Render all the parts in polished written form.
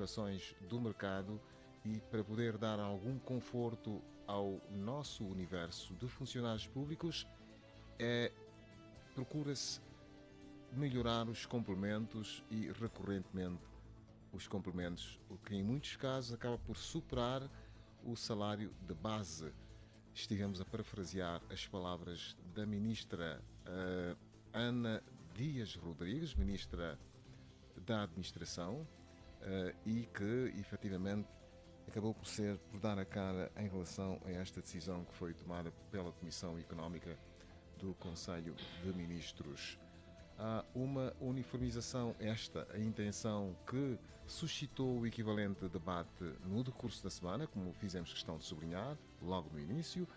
alterações do mercado e para poder dar algum conforto ao nosso universo de funcionários públicos, procura-se melhorar os complementos e recorrentemente os complementos, o que em muitos casos acaba por superar o salário de base. Estivemos a parafrasear as palavras da ministra Ana Dias Rodrigues, ministra da Administração, e que efetivamente acabou por dar a cara em relação a esta decisão que foi tomada pela Comissão Económica do Conselho de Ministros. Há uma uniformização, a intenção que suscitou o equivalente debate no decurso da semana, como fizemos questão de sublinhar logo no início,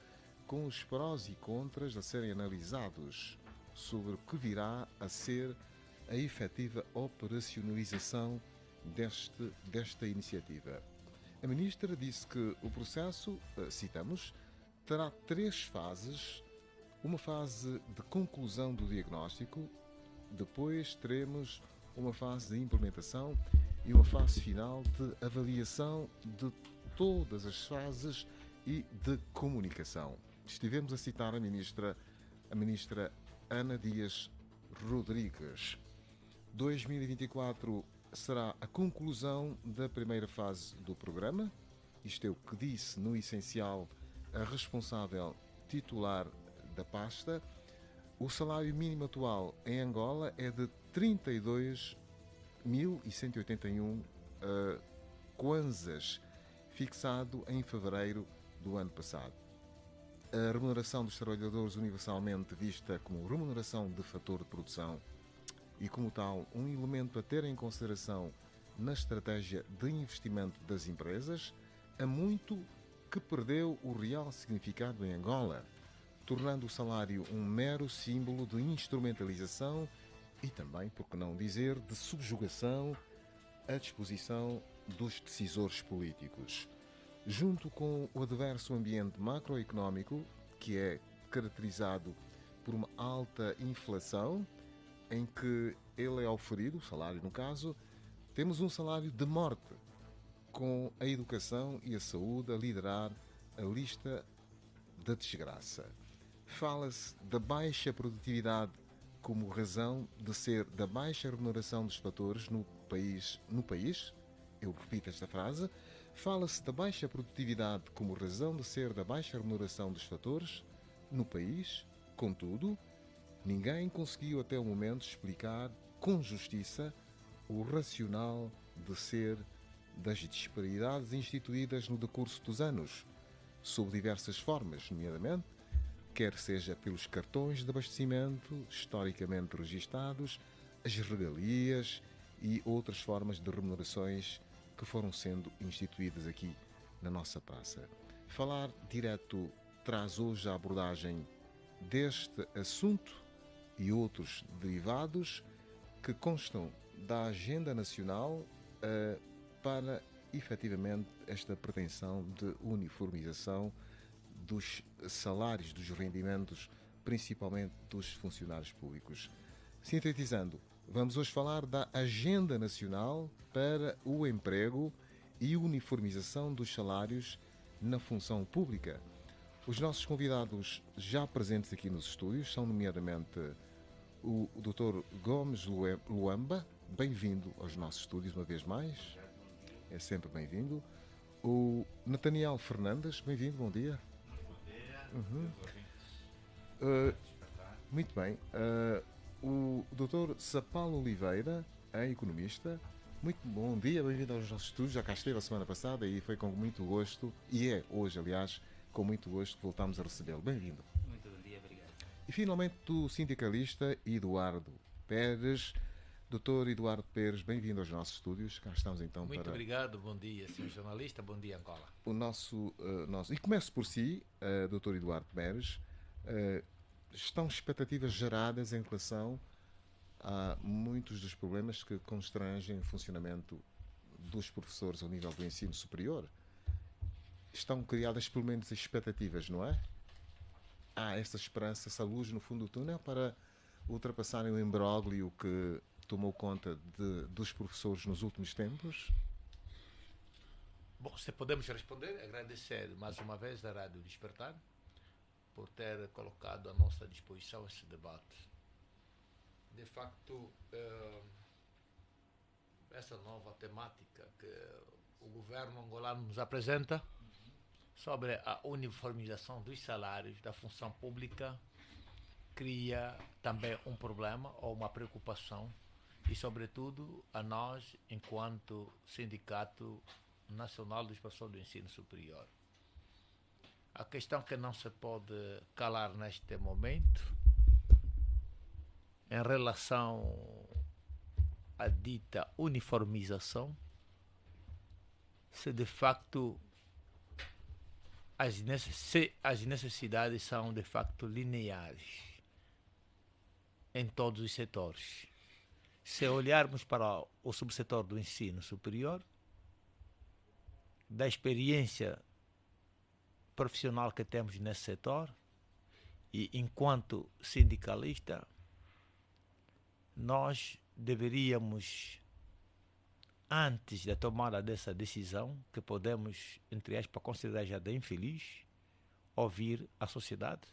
com os prós e contras a serem analisados sobre o que virá a ser a efetiva operacionalização desta iniciativa. A ministra disse que o processo, citamos, terá 3 fases. Uma fase de conclusão do diagnóstico, depois teremos uma fase de implementação e uma fase final de avaliação de todas as fases e de comunicação. Estivemos a citar a ministra Ana Dias Rodrigues. 2024 será a conclusão da primeira fase do programa. Isto é o que disse, no essencial, a responsável titular da pasta. O salário mínimo atual em Angola é de 32.181 kwanzas, fixado em fevereiro do ano passado. A remuneração dos trabalhadores universalmente vista como remuneração de fator de produção e, como tal, um elemento a ter em consideração na estratégia de investimento das empresas, há muito que perdeu o real significado em Angola, tornando o salário um mero símbolo de instrumentalização e também, por que não dizer, de subjugação à disposição dos decisores políticos. Junto com o adverso ambiente macroeconómico, que é caracterizado por uma alta inflação, em que ele é oferido, o salário no caso, temos um salário de morte, com a educação e a saúde a liderar a lista da desgraça. Fala-se da baixa produtividade como razão de ser da baixa remuneração dos fatores no país, eu repito esta frase, fala-se da baixa produtividade como razão de ser da baixa remuneração dos fatores no país, contudo, ninguém conseguiu até o momento explicar com justiça o racional de ser das disparidades instituídas no decurso dos anos, sob diversas formas, nomeadamente, quer seja pelos cartões de abastecimento historicamente registados, as regalias e outras formas de remunerações que foram sendo instituídas aqui na nossa praça. Falar direto traz hoje a abordagem deste assunto e outros derivados que constam da agenda nacional para, efetivamente, esta pretensão de uniformização dos salários, dos rendimentos, principalmente dos funcionários públicos. Sintetizando, vamos hoje falar da Agenda Nacional para o Emprego e uniformização dos salários na função pública. Os nossos convidados já presentes aqui nos estúdios são, nomeadamente, o Dr. Gomes Luamba, bem-vindo aos nossos estúdios uma vez mais, é sempre bem-vindo. O Nathaniel Fernandes, bem-vindo, bom dia. Muito bem. O Dr. Sapalo Oliveira é economista. Muito bom dia, bem-vindo aos nossos estúdios. Já cá esteve a semana passada e foi com muito gosto, e é hoje, aliás, com muito gosto que voltamos a recebê-lo. Bem-vindo. Muito bom dia, obrigado. E finalmente o sindicalista Eduardo Pérez. Dr. Eduardo Pérez, bem-vindo aos nossos estúdios. Cá estamos então Muito para... obrigado, bom dia, senhor jornalista, bom dia, Angola. O nosso... E começo por si, Dr. Eduardo Pérez. Estão expectativas geradas em relação a muitos dos problemas que constrangem o funcionamento dos professores ao nível do ensino superior. Estão criadas pelo menos expectativas, não é? Há essa esperança, essa luz no fundo do túnel para ultrapassarem o imbróglio que tomou conta dos professores nos últimos tempos? Bom, se podemos responder, agradecer mais uma vez a Rádio Despertar por ter colocado à nossa disposição esse debate. De facto, essa nova temática que o governo angolano nos apresenta sobre a uniformização dos salários da função pública cria também um problema ou uma preocupação e, sobretudo, a nós, enquanto Sindicato Nacional dos Professores do Ensino Superior. A questão que não se pode calar neste momento, em relação à dita uniformização, se de facto as necessidades são de facto lineares em todos os setores. Se olharmos para o subsetor do ensino superior, da experiência profissional que temos nesse setor, e enquanto sindicalista, nós deveríamos, antes da tomada dessa decisão, que podemos, entre aspas, considerar já de infeliz, ouvir a sociedade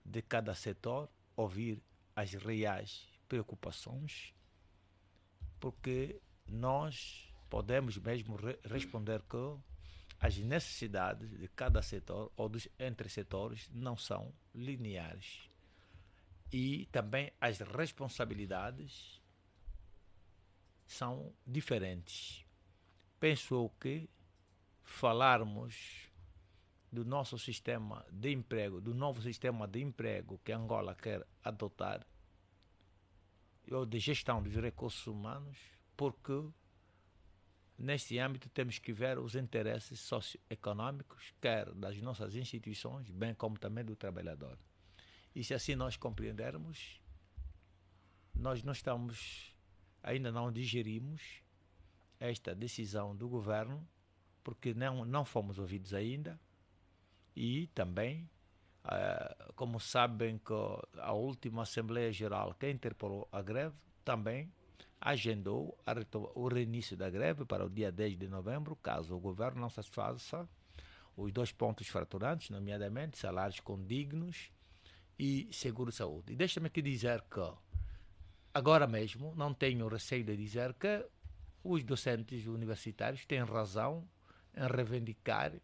de cada setor, ouvir as reais preocupações, porque nós podemos mesmo responder que as necessidades de cada setor ou dos entre setores não são lineares. E também as responsabilidades são diferentes. Penso que falarmos do nosso sistema de emprego, do novo sistema de emprego que Angola quer adotar, ou de gestão dos recursos humanos, porque neste âmbito temos que ver os interesses socioeconômicos, quer das nossas instituições, bem como também do trabalhador. E se assim nós compreendermos, nós ainda não digerimos esta decisão do governo, porque não fomos ouvidos ainda. E também, como sabem, que a última Assembleia Geral que interpelou a greve também agendou o reinício da greve para o dia 10 de novembro, caso o governo não satisfaça os 2 pontos fraturantes, nomeadamente salários condignos e seguro-saúde. E deixa-me aqui dizer que, agora mesmo, não tenho receio de dizer que os docentes universitários têm razão em reivindicar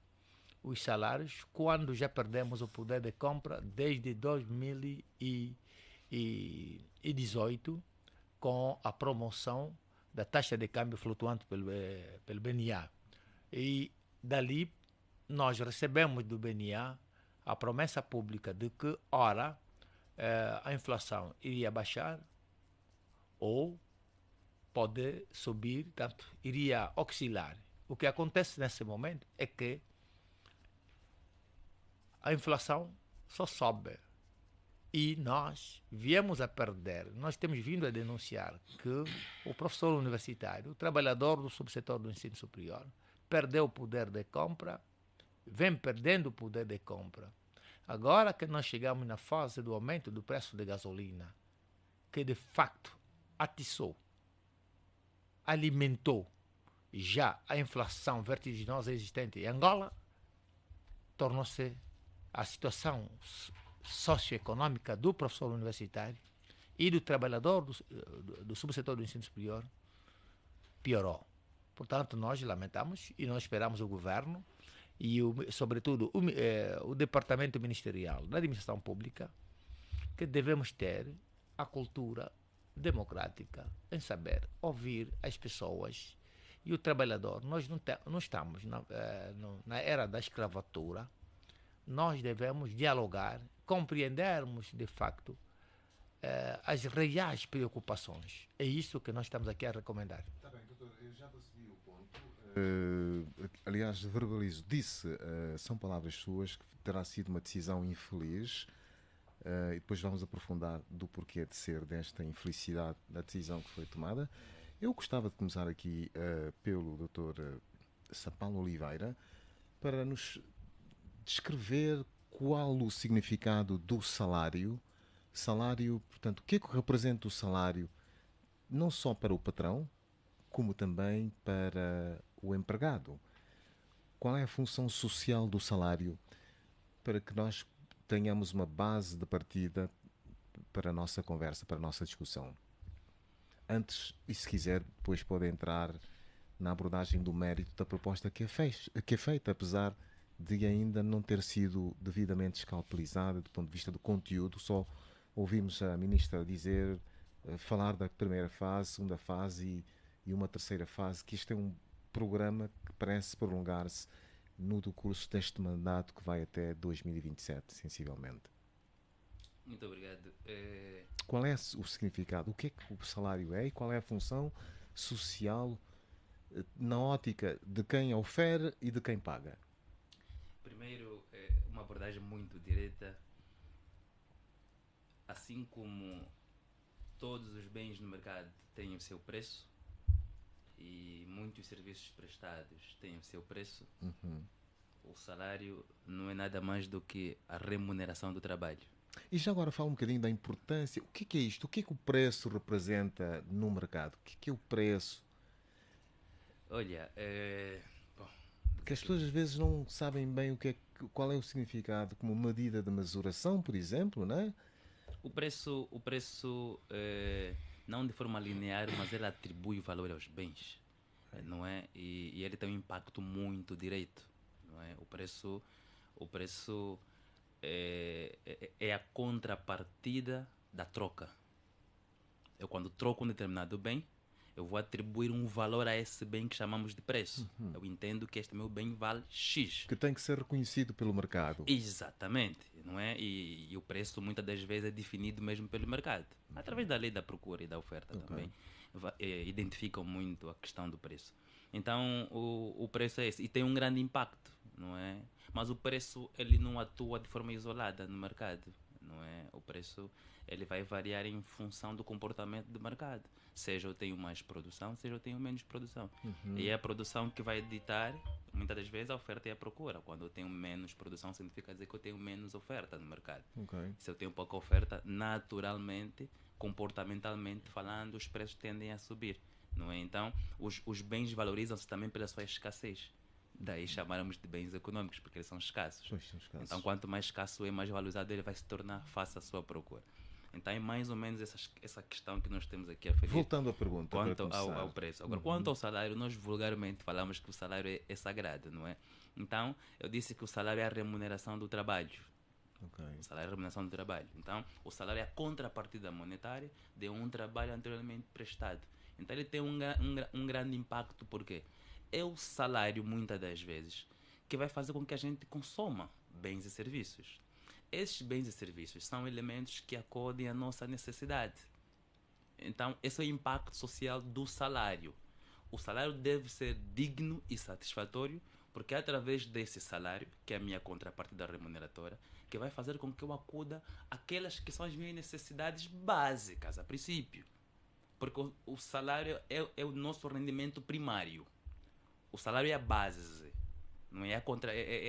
os salários quando já perdemos o poder de compra desde 2018, com a promoção da taxa de câmbio flutuante pelo BNA. E dali nós recebemos do BNA a promessa pública de que, ora, a inflação iria baixar ou pode subir, portanto, iria oscilar. O que acontece nesse momento é que a inflação só sobe. E nós viemos a perder, nós temos vindo a denunciar que o professor universitário, o trabalhador do subsetor do ensino superior, perdeu o poder de compra, vem perdendo o poder de compra. Agora que nós chegamos na fase do aumento do preço de gasolina, que de facto atiçou, alimentou já a inflação vertiginosa existente em Angola, tornou-se a situação socioeconômica do professor universitário e do trabalhador do subsetor do ensino superior piorou. Portanto, nós lamentamos e nós esperamos o governo e, sobretudo, o departamento ministerial da administração pública, que devemos ter a cultura democrática em saber ouvir as pessoas e o trabalhador. Nós não estamos na era da escravatura. Nós devemos dialogar, compreendermos de facto as reais preocupações. É isso que nós estamos aqui a recomendar. Está bem, doutor, eu já percebi o ponto. Aliás, verbalizo, são palavras suas, que terá sido uma decisão infeliz, e depois vamos aprofundar do porquê de ser desta infelicidade da decisão que foi tomada. Eu gostava de começar aqui pelo doutor Sapão Oliveira, para nos descrever qual o significado do salário. Salário, portanto, o que é que representa o salário, não só para o patrão, como também para o empregado. qual é a função social do salário para que nós tenhamos uma base de partida para a nossa conversa, para a nossa discussão. Antes, e se quiser, depois pode entrar na abordagem do mérito da proposta que é feita, apesar de ainda não ter sido devidamente escalpelizada do ponto de vista do conteúdo. Só ouvimos a ministra dizer, falar da primeira fase, segunda fase e uma terceira fase, que isto é um programa que parece prolongar-se no decurso deste mandato que vai até 2027, sensivelmente. Muito obrigado. Qual é o significado? O que é que o salário é e qual é a função social na ótica de quem ofere e de quem paga? Primeiro, uma abordagem muito direta. Assim como todos os bens no mercado têm o seu preço e muitos serviços prestados têm o seu preço, o salário não é nada mais do que a remuneração do trabalho. E já agora fala um bocadinho da importância. O que é isto? O que é que o preço representa no mercado? O que é o preço? Olha, Porque as pessoas às vezes não sabem bem qual é o significado como medida de mesuração, por exemplo, não é? o preço não de forma linear, mas ele atribui valor aos bens, não é? E ele tem um impacto muito direto, não é? O preço é a contrapartida da troca. Eu, quando troco um determinado bem, eu vou atribuir um valor a esse bem que chamamos de preço. Eu entendo que este meu bem vale X. Que tem que ser reconhecido pelo mercado. Exatamente, não é? E o preço muitas das vezes é definido mesmo pelo mercado. Através da lei da procura e da oferta também. Identificam muito a questão do preço. Então, o preço é esse. E tem um grande impacto, não é? Mas o preço, ele não atua de forma isolada no mercado, não é? O preço, ele vai variar em função do comportamento do mercado. Seja eu tenho mais produção, seja eu tenho menos produção. E é a produção que vai ditar, muitas das vezes, a oferta e a procura. Quando eu tenho menos produção, significa dizer que eu tenho menos oferta no mercado. Se eu tenho pouca oferta, naturalmente, comportamentalmente falando, os preços tendem a subir, não é? Então, os bens valorizam-se também pela sua escassez. Daí chamaremos de bens econômicos, porque eles são escassos. Então, quanto mais escasso é, mais valorizado ele vai se tornar face à sua procura. Então, é mais ou menos essa questão que nós temos aqui a fazer. Voltando à pergunta, quanto ao preço. Agora, quanto ao salário, nós vulgarmente falamos que o salário é sagrado, não é? Então, eu disse que o salário é a remuneração do trabalho. O salário é a remuneração do trabalho. Então, o salário é a contrapartida monetária de um trabalho anteriormente prestado. Então, ele tem um grande impacto, porque é o salário, muitas das vezes, que vai fazer com que a gente consuma bens e serviços. Esses bens e serviços são elementos que acodem à nossa necessidade. Então, esse é o impacto social do salário. O salário deve ser digno e satisfatório, porque é através desse salário, que é a minha contrapartida remuneratória, que vai fazer com que eu acuda àquelas que são as minhas necessidades básicas, a princípio. Porque o salário é o nosso rendimento primário. O salário é a base, não é?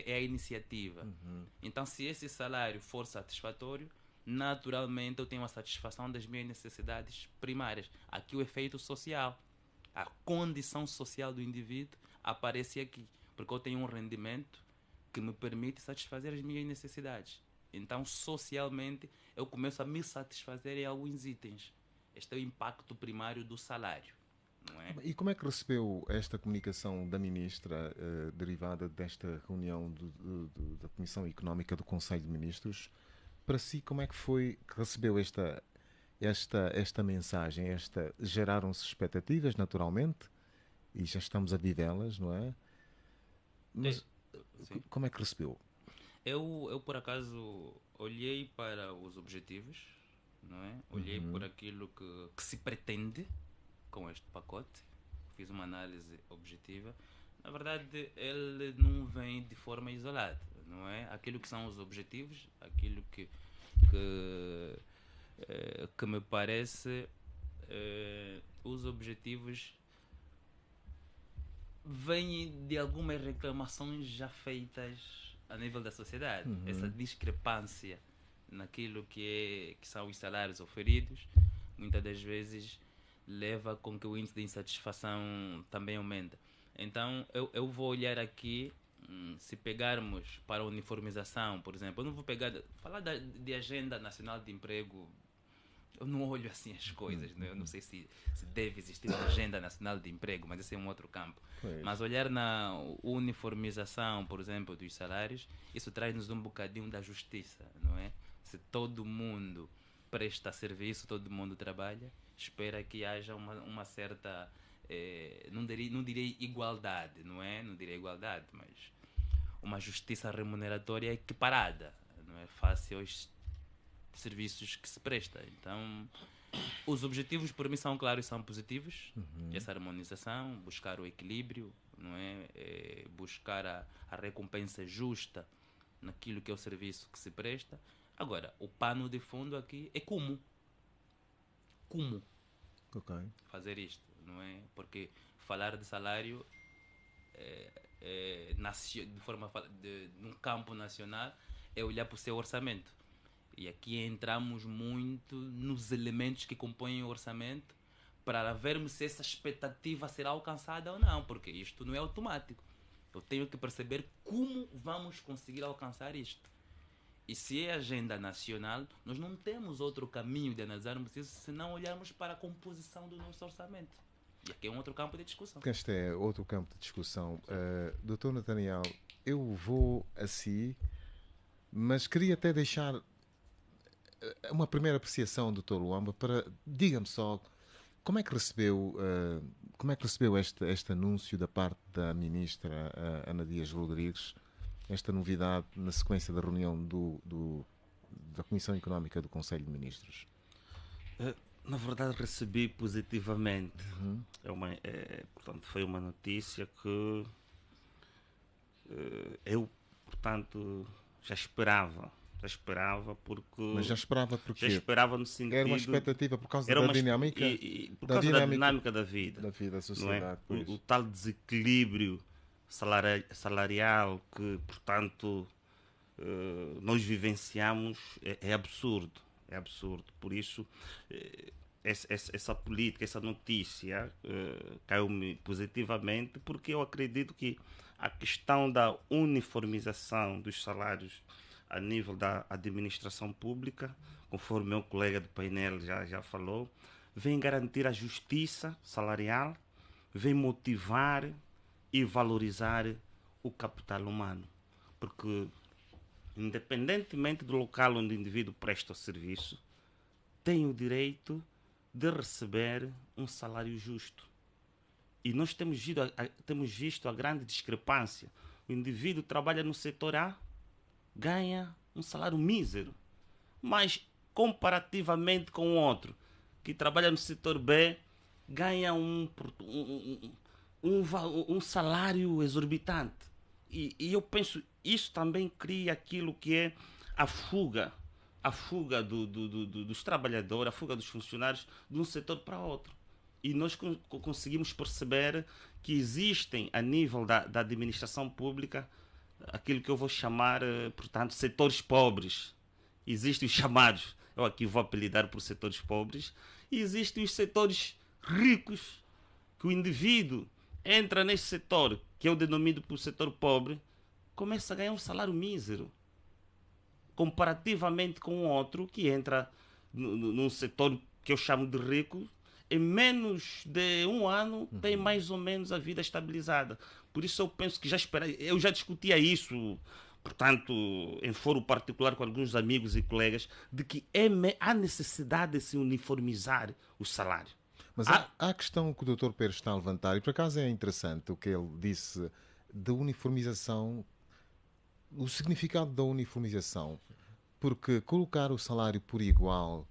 É a iniciativa. Então, se esse salário for satisfatório, naturalmente eu tenho a satisfação das minhas necessidades primárias. Aqui o efeito social, a condição social do indivíduo aparece aqui, porque eu tenho um rendimento que me permite satisfazer as minhas necessidades. Então, socialmente, eu começo a me satisfazer em alguns itens. Este é o impacto primário do salário. Não é? E como é que recebeu esta comunicação da ministra derivada desta reunião da Comissão Económica do Conselho de Ministros? Para si, como é que foi que recebeu esta mensagem? Geraram-se expectativas, naturalmente, e já estamos a vivê-las, não é? Mas como é que recebeu? Eu, por acaso, olhei para os objetivos, não é? Olhei por aquilo que se pretende com este pacote, fiz uma análise objetiva. Na verdade, ele não vem de forma isolada, não é? Aquilo que são os objetivos, aquilo que me parece, os objetivos vêm de algumas reclamações já feitas a nível da sociedade. Essa discrepância naquilo que são os salários oferidos, muitas das vezes leva com que o índice de insatisfação também aumente. Então, eu vou olhar aqui se pegarmos para a uniformização, por exemplo, eu não vou falar de Agenda Nacional de Emprego, eu não olho assim as coisas, né? Eu não sei se deve existir uma Agenda Nacional de Emprego, mas esse é um outro campo. Mas olhar na uniformização, por exemplo, dos salários, isso traz-nos um bocadinho da justiça, não é? Se todo mundo presta serviço, todo mundo trabalha, espera que haja uma certa, não direi igualdade, não é? Não direi igualdade, mas uma justiça remuneratória equiparada, não é? Face aos serviços que se presta. Então, os objetivos por mim são claros e são positivos. Essa harmonização, buscar o equilíbrio, não é? Buscar a recompensa justa naquilo que é o serviço que se presta. Agora, o pano de fundo aqui é como fazer isto, não é? Porque falar de salário de forma num campo nacional é olhar para o seu orçamento. E aqui entramos muito nos elementos que compõem o orçamento para vermos se essa expectativa será alcançada ou não, porque isto não é automático. Eu tenho que perceber como vamos conseguir alcançar isto. E se é agenda nacional, nós não temos outro caminho de analisarmos isso se não olharmos para a composição do nosso orçamento. E aqui é um outro campo de discussão. Este é outro campo de discussão. Dr. Nathaniel, eu vou a si, mas queria até deixar uma primeira apreciação do Dr. Luamba para, diga-me só, como é que recebeu este anúncio da parte da ministra Ana Dias Rodrigues, esta novidade na sequência da reunião da Comissão Económica do Conselho de Ministros? Na verdade, recebi positivamente. Portanto, foi uma notícia que eu, portanto, já esperava porque... Mas já esperava porque... Já esperava no sentido... Era uma expectativa por causa da dinâmica... Por causa da dinâmica da vida. Da vida da sociedade. Não é? O tal desequilíbrio salarial que, portanto, nós vivenciamos é absurdo. É absurdo. Por isso, essa política, essa notícia caiu-me positivamente, porque eu acredito que a questão da uniformização dos salários a nível da administração pública, conforme meu colega do painel já falou, vem garantir a justiça salarial, vem motivar e valorizar o capital humano. Porque, independentemente do local onde o indivíduo presta o serviço, tem o direito de receber um salário justo. E nós temos visto a grande discrepância. O indivíduo trabalha no setor A, ganha um salário mísero, mas comparativamente com o outro que trabalha no setor B, ganha um salário exorbitante. E eu penso, isso também cria aquilo que é a fuga dos trabalhadores, a fuga dos funcionários de um setor para outro. E nós conseguimos perceber que existem, a nível da administração pública, aquilo que eu vou chamar, portanto, setores pobres. Existem os chamados, eu aqui vou apelidar por setores pobres, e existem os setores ricos, que o indivíduo entra nesse setor, que eu denomino por setor pobre, começa a ganhar um salário mísero, comparativamente com o outro, que entra num setor que eu chamo de rico, em menos de um ano tem mais ou menos a vida estabilizada. Por isso eu penso que eu já discutia isso, portanto, em foro particular com alguns amigos e colegas, de que há necessidade de se uniformizar o salário. Mas há a questão que o Dr. Pedro está a levantar, e por acaso é interessante o que ele disse da uniformização, o significado da uniformização, porque colocar o salário por igual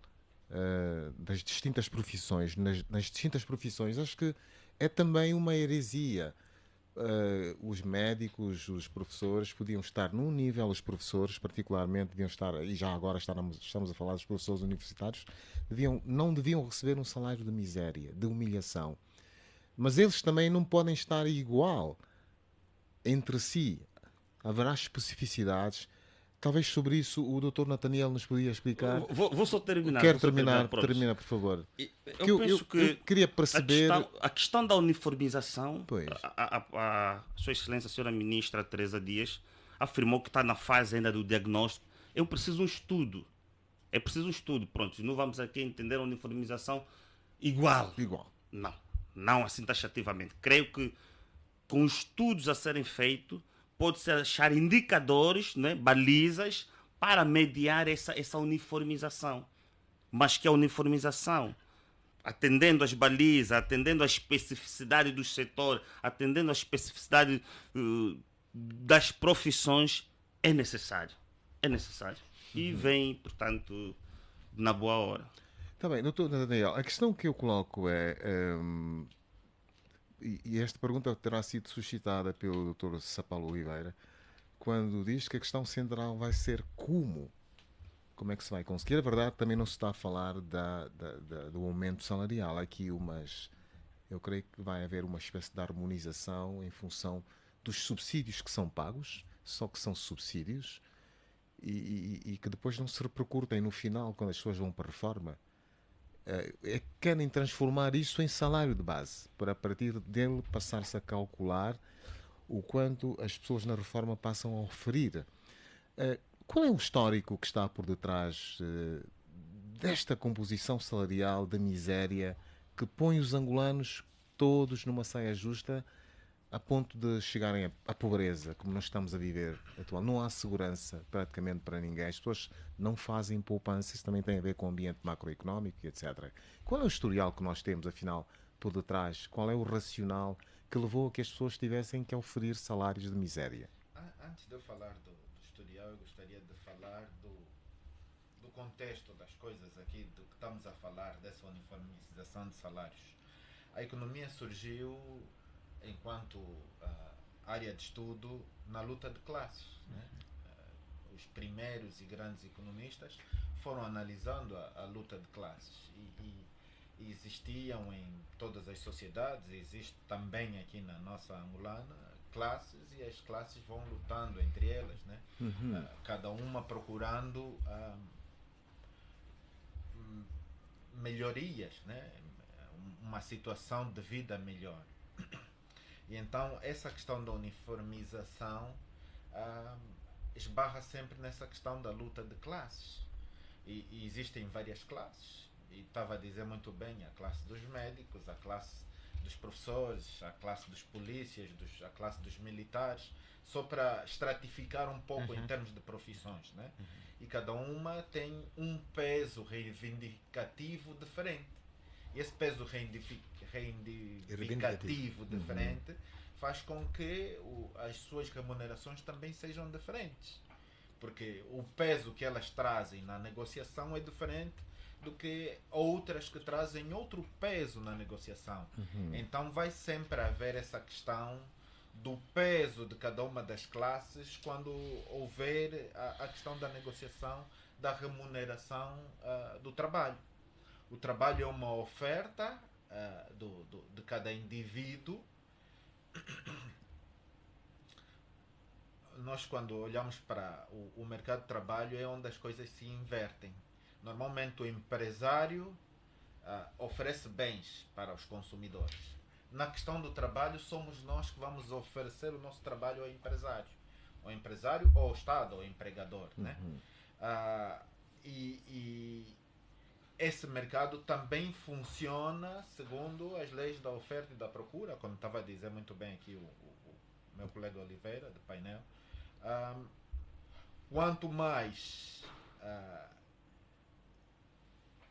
das distintas profissões, nas distintas profissões, acho que é também uma heresia. Os médicos, os professores podiam estar num nível, os professores particularmente deviam estar, e já agora estamos a falar dos professores universitários, não deviam receber um salário de miséria, de humilhação, mas eles também não podem estar igual entre si. Haverá especificidades. Talvez sobre isso o Dr. Nathaniel nos podia explicar. Vou só terminar. Quero vou só terminar, pronto. termina, por favor. Eu penso que eu queria perceber... a questão da uniformização, Pois. a Sua Excelência, a Senhora Ministra Teresa Dias, afirmou que está na fase ainda do diagnóstico. Eu preciso de um estudo. É preciso um estudo. Pronto, não vamos aqui entender a uniformização igual. Igual. Não assim taxativamente. Creio que com estudos a serem feitos, pode-se achar indicadores, né, balizas, para mediar essa uniformização. Mas que a uniformização, atendendo às balizas, atendendo à especificidade do setor, atendendo à especificidade das profissões, é necessário. É necessário. E vem, portanto, na boa hora. Está bem, doutor Nathaniel, a questão que eu coloco é... e esta pergunta terá sido suscitada pelo Dr. Sapalo Oliveira, quando diz que a questão central vai ser como é que se vai conseguir. A verdade, também não se está a falar do aumento salarial. Há aqui eu creio que vai haver uma espécie de harmonização em função dos subsídios que são pagos, só que são subsídios, e que depois não se repercutem no final, quando as pessoas vão para a reforma. Querem transformar isso em salário de base, para a partir dele passar-se a calcular o quanto as pessoas na reforma passam a oferir. Qual é o histórico que está por detrás desta composição salarial da miséria que põe os angolanos todos numa saia justa a ponto de chegarem à pobreza, como nós estamos a viver atual? Não há segurança praticamente para ninguém. As pessoas não fazem poupança. Isso também tem a ver com o ambiente macroeconómico, etc. Qual é o historial que nós temos, afinal, por detrás? Qual é o racional que levou a que as pessoas tivessem que oferir salários de miséria? Antes de eu falar do historial, eu gostaria de falar do contexto das coisas aqui, do que estamos a falar, dessa uniformização de salários. A economia surgiu enquanto área de estudo na luta de classes, né? Os primeiros e grandes economistas foram analisando a luta de classes e existiam em todas as sociedades, existe também aqui na nossa angolana, classes, e as classes vão lutando entre elas, né? Cada uma procurando melhorias, né? Uma situação de vida melhor. E então essa questão da uniformização esbarra sempre nessa questão da luta de classes. E existem várias classes. E estava a dizer muito bem, a classe dos médicos, a classe dos professores, a classe dos polícias, a classe dos militares, só para estratificar um pouco em termos de profissões, né? E cada uma tem um peso reivindicativo diferente. E esse peso reivindicativo diferente faz com que as suas remunerações também sejam diferentes. Porque o peso que elas trazem na negociação é diferente do que outras que trazem outro peso na negociação. Então vai sempre haver essa questão do peso de cada uma das classes quando houver a questão da negociação da remuneração do trabalho. O trabalho é uma oferta de cada indivíduo. Nós, quando olhamos para o mercado de trabalho, é onde as coisas se invertem. Normalmente o empresário oferece bens para os consumidores. Na questão do trabalho, somos nós que vamos oferecer o nosso trabalho ao empresário. Ao empresário ou ao Estado, ao empregador. Né? Esse mercado também funciona segundo as leis da oferta e da procura, como estava a dizer muito bem aqui o meu colega Oliveira, do painel. Quanto mais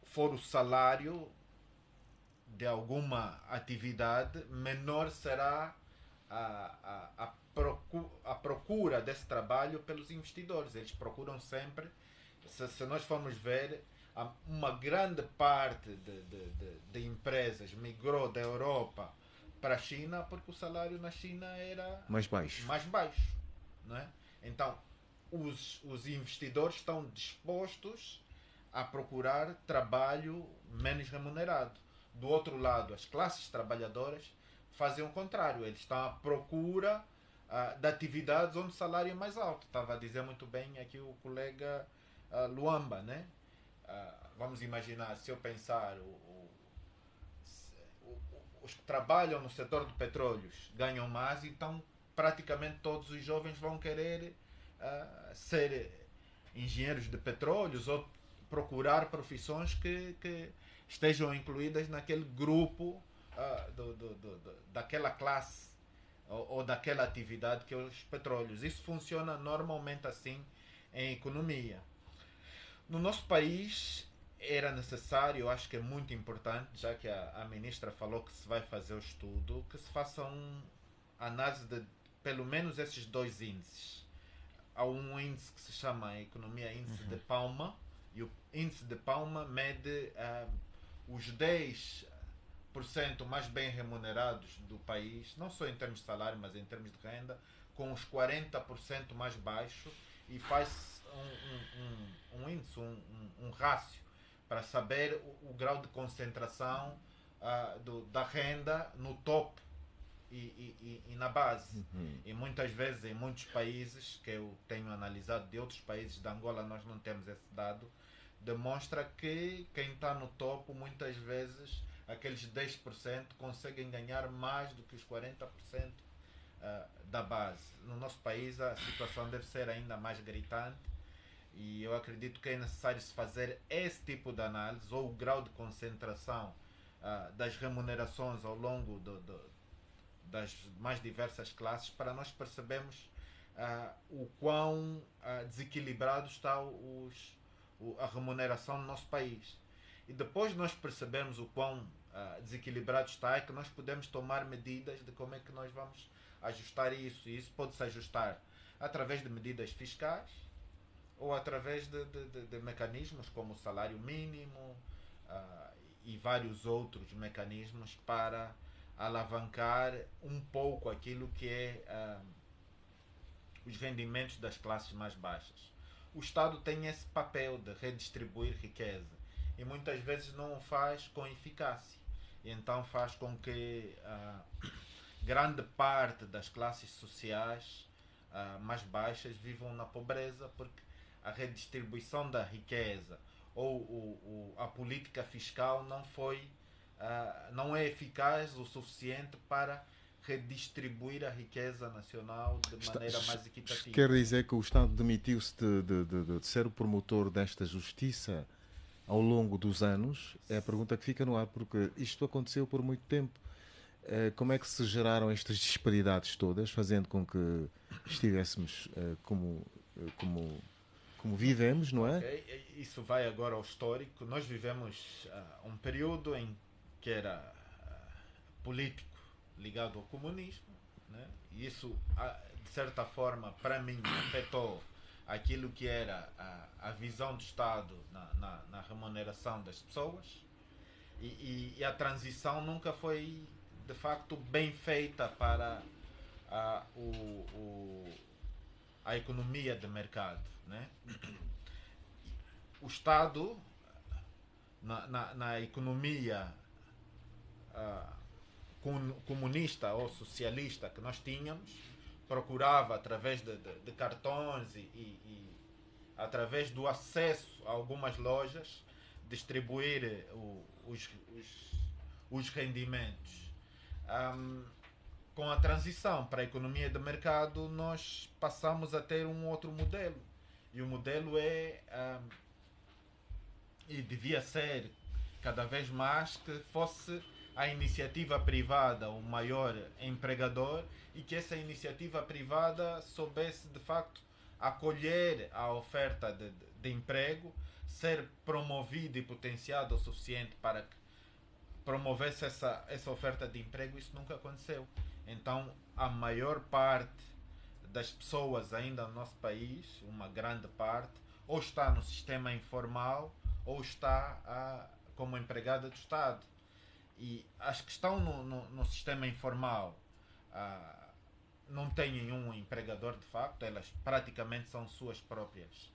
for o salário de alguma atividade, menor será a procura desse trabalho pelos investidores. Eles procuram sempre, se nós formos ver, uma grande parte de empresas migrou da Europa para a China porque o salário na China era mais baixo. Não é? Então, os investidores estão dispostos a procurar trabalho menos remunerado. Do outro lado, as classes trabalhadoras fazem o contrário. Eles estão à procura de atividades onde o salário é mais alto. Estava a dizer muito bem aqui o colega Luamba, né? Vamos imaginar, se eu pensar, os que trabalham no setor de petróleos ganham mais, então praticamente todos os jovens vão querer ser engenheiros de petróleos ou procurar profissões que estejam incluídas naquele grupo daquela classe ou daquela atividade que é os petróleos. Isso funciona normalmente assim em economia. No nosso país era necessário, eu acho que é muito importante, já que a ministra falou que se vai fazer o estudo, que se faça uma análise de pelo menos esses dois índices. Há um índice que se chama economia índice de Palma, e o índice de Palma mede os 10% mais bem remunerados do país, não só em termos de salário, mas em termos de renda, com os 40% mais baixos, e faz um índice, um rácio, para saber o grau de concentração da renda no topo e na base. E muitas vezes, em muitos países que eu tenho analisado, de outros países, de Angola nós não temos esse dado, demonstra que quem está no topo, muitas vezes, aqueles 10% conseguem ganhar mais do que os 40% da base. No nosso país a situação deve ser ainda mais gritante, e eu acredito que é necessário se fazer esse tipo de análise, ou o grau de concentração das remunerações ao longo das mais diversas classes, para nós percebermos o quão desequilibrado está a remuneração no nosso país. E depois de nós percebermos o quão desequilibrado está, é que nós podemos tomar medidas de como é que nós vamos ajustar isso. E isso pode-se ajustar através de medidas fiscais ou através de mecanismos como o salário mínimo e vários outros mecanismos para alavancar um pouco aquilo que é os rendimentos das classes mais baixas. O Estado tem esse papel de redistribuir riqueza e muitas vezes não o faz com eficácia. E então faz com que grande parte das classes sociais mais baixas vivam na pobreza, porque a redistribuição da riqueza ou a política fiscal não é eficaz o suficiente para redistribuir a riqueza nacional de maneira mais equitativa. Quer dizer que o Estado demitiu-se de ser o promotor desta justiça ao longo dos anos? É a pergunta que fica no ar, porque isto aconteceu por muito tempo. Como é que se geraram estas disparidades todas, fazendo com que estivéssemos como vivemos, não é? Okay. Isso vai agora ao histórico. Nós vivemos um período em que era político ligado ao comunismo, né? E isso, de certa forma, para mim, afetou aquilo que era a visão do Estado na remuneração das pessoas, e a transição nunca foi, de facto, bem feita para a economia de mercado, né? O Estado, na economia comunista ou socialista que nós tínhamos, procurava, através de cartões e através do acesso a algumas lojas, distribuir os rendimentos. Com a transição para a economia de mercado, nós passamos a ter um outro modelo. E o modelo e devia ser cada vez mais que fosse a iniciativa privada o maior empregador, e que essa iniciativa privada soubesse de facto acolher a oferta de emprego, ser promovida e potenciada o suficiente para que promovesse essa oferta de emprego. Isso nunca aconteceu. Então a maior parte das pessoas ainda no nosso país, uma grande parte, ou está no sistema informal ou está como empregada do Estado. E as que estão no sistema informal não têm nenhum empregador de facto, elas praticamente são suas próprias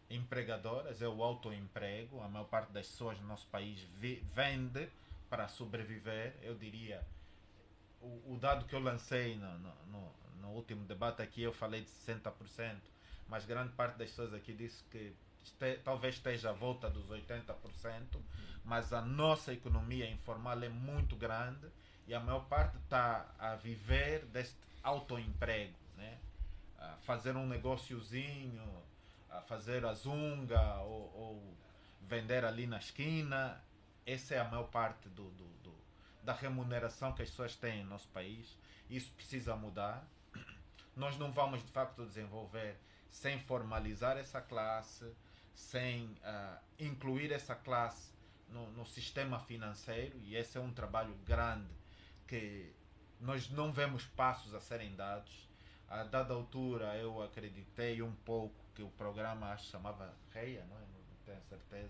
empregadoras, é o autoemprego. A maior parte das pessoas no nosso país vende para sobreviver. Eu diria o dado que eu lancei no último debate aqui, eu falei de 60%, mas grande parte das pessoas aqui disse que talvez esteja à volta dos 80%, mas a nossa economia informal é muito grande e a maior parte está a viver deste autoemprego, né? A fazer um negóciozinho, a fazer a zunga ou vender ali na esquina. Essa é a maior parte da remuneração que as pessoas têm no nosso país. Isso precisa mudar. Nós não vamos de facto desenvolver sem formalizar essa classe, sem incluir essa classe no sistema financeiro, e esse é um trabalho grande que nós não vemos passos a serem dados. A dada altura eu acreditei um pouco que o programa, acho que chamava REIA, não tenho certeza.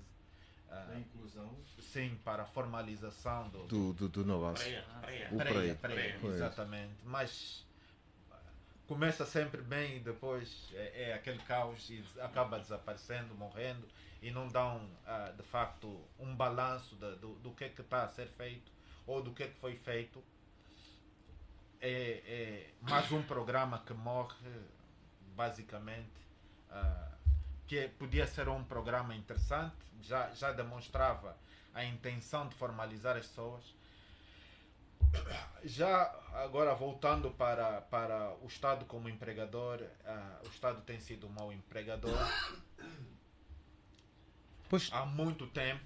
A inclusão? Sim, para a formalização do negócio. Preia, exatamente. Mas começa sempre bem e depois é aquele caos e acaba desaparecendo, morrendo, e não dão de facto um balanço do que está a ser feito ou do que foi feito. É mais um programa que morre, basicamente, que podia ser um programa interessante, já demonstrava a intenção de formalizar as pessoas. Já agora voltando para o Estado como empregador, o Estado tem sido um mau empregador. Pois. Há muito tempo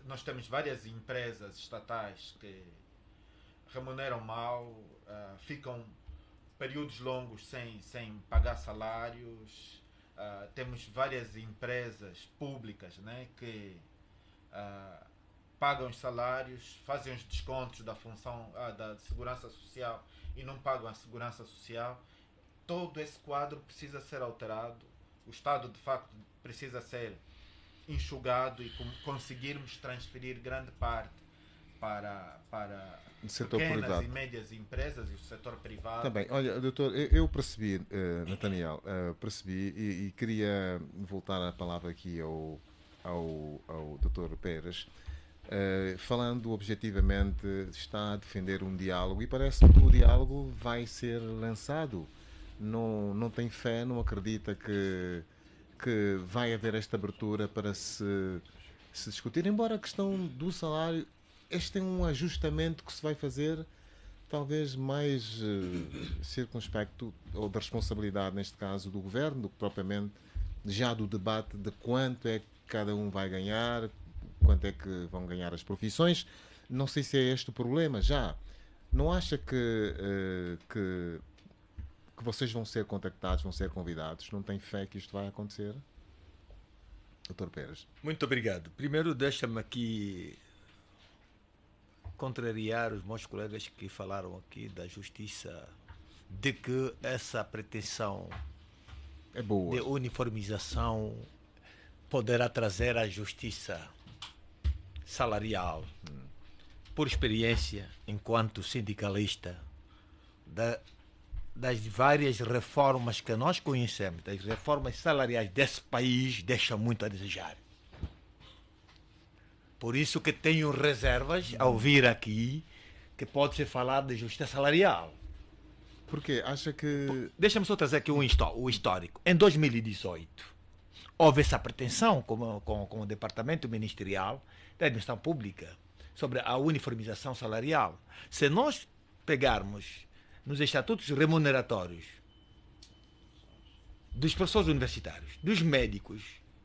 nós temos várias empresas estatais que remuneram mal, ficam períodos longos sem pagar salários. Temos várias empresas públicas, né, que pagam os salários, fazem os descontos da função da segurança social e não pagam a segurança social. Todo esse quadro precisa ser alterado. O Estado, de facto, precisa ser enxugado e conseguirmos transferir grande parte para pequenas e médias empresas e o setor privado. Também, olha, doutor, eu percebi, Nathaniel, percebi e queria voltar a palavra aqui ao doutor Pérez, falando objetivamente, está a defender um diálogo e parece que o diálogo vai ser lançado. Não tem fé, não acredita que vai haver esta abertura para se discutir, embora a questão do salário, este é um ajustamento que se vai fazer talvez mais circunspecto, ou da responsabilidade, neste caso, do governo, do que propriamente já do debate de quanto é que cada um vai ganhar, quanto é que vão ganhar as profissões. Não sei se é este o problema já. Não acha que vocês vão ser contactados, vão ser convidados? Não tem fé que isto vai acontecer? Dr. Pérez. Muito obrigado. Primeiro, deixa-me aqui contrariar os meus colegas que falaram aqui da justiça, de que essa pretensão é boa, de uniformização poderá trazer a justiça salarial. Por experiência, enquanto sindicalista, das várias reformas que nós conhecemos, das reformas salariais desse país, deixa muito a desejar. Por isso que tenho reservas ao vir aqui que pode ser falado de justiça salarial. Porque acha que... Deixa-me só trazer aqui o histórico. Em 2018, houve essa pretensão com o Departamento Ministerial da Administração Pública sobre a uniformização salarial. Se nós pegarmos nos estatutos remuneratórios dos professores universitários, dos médicos,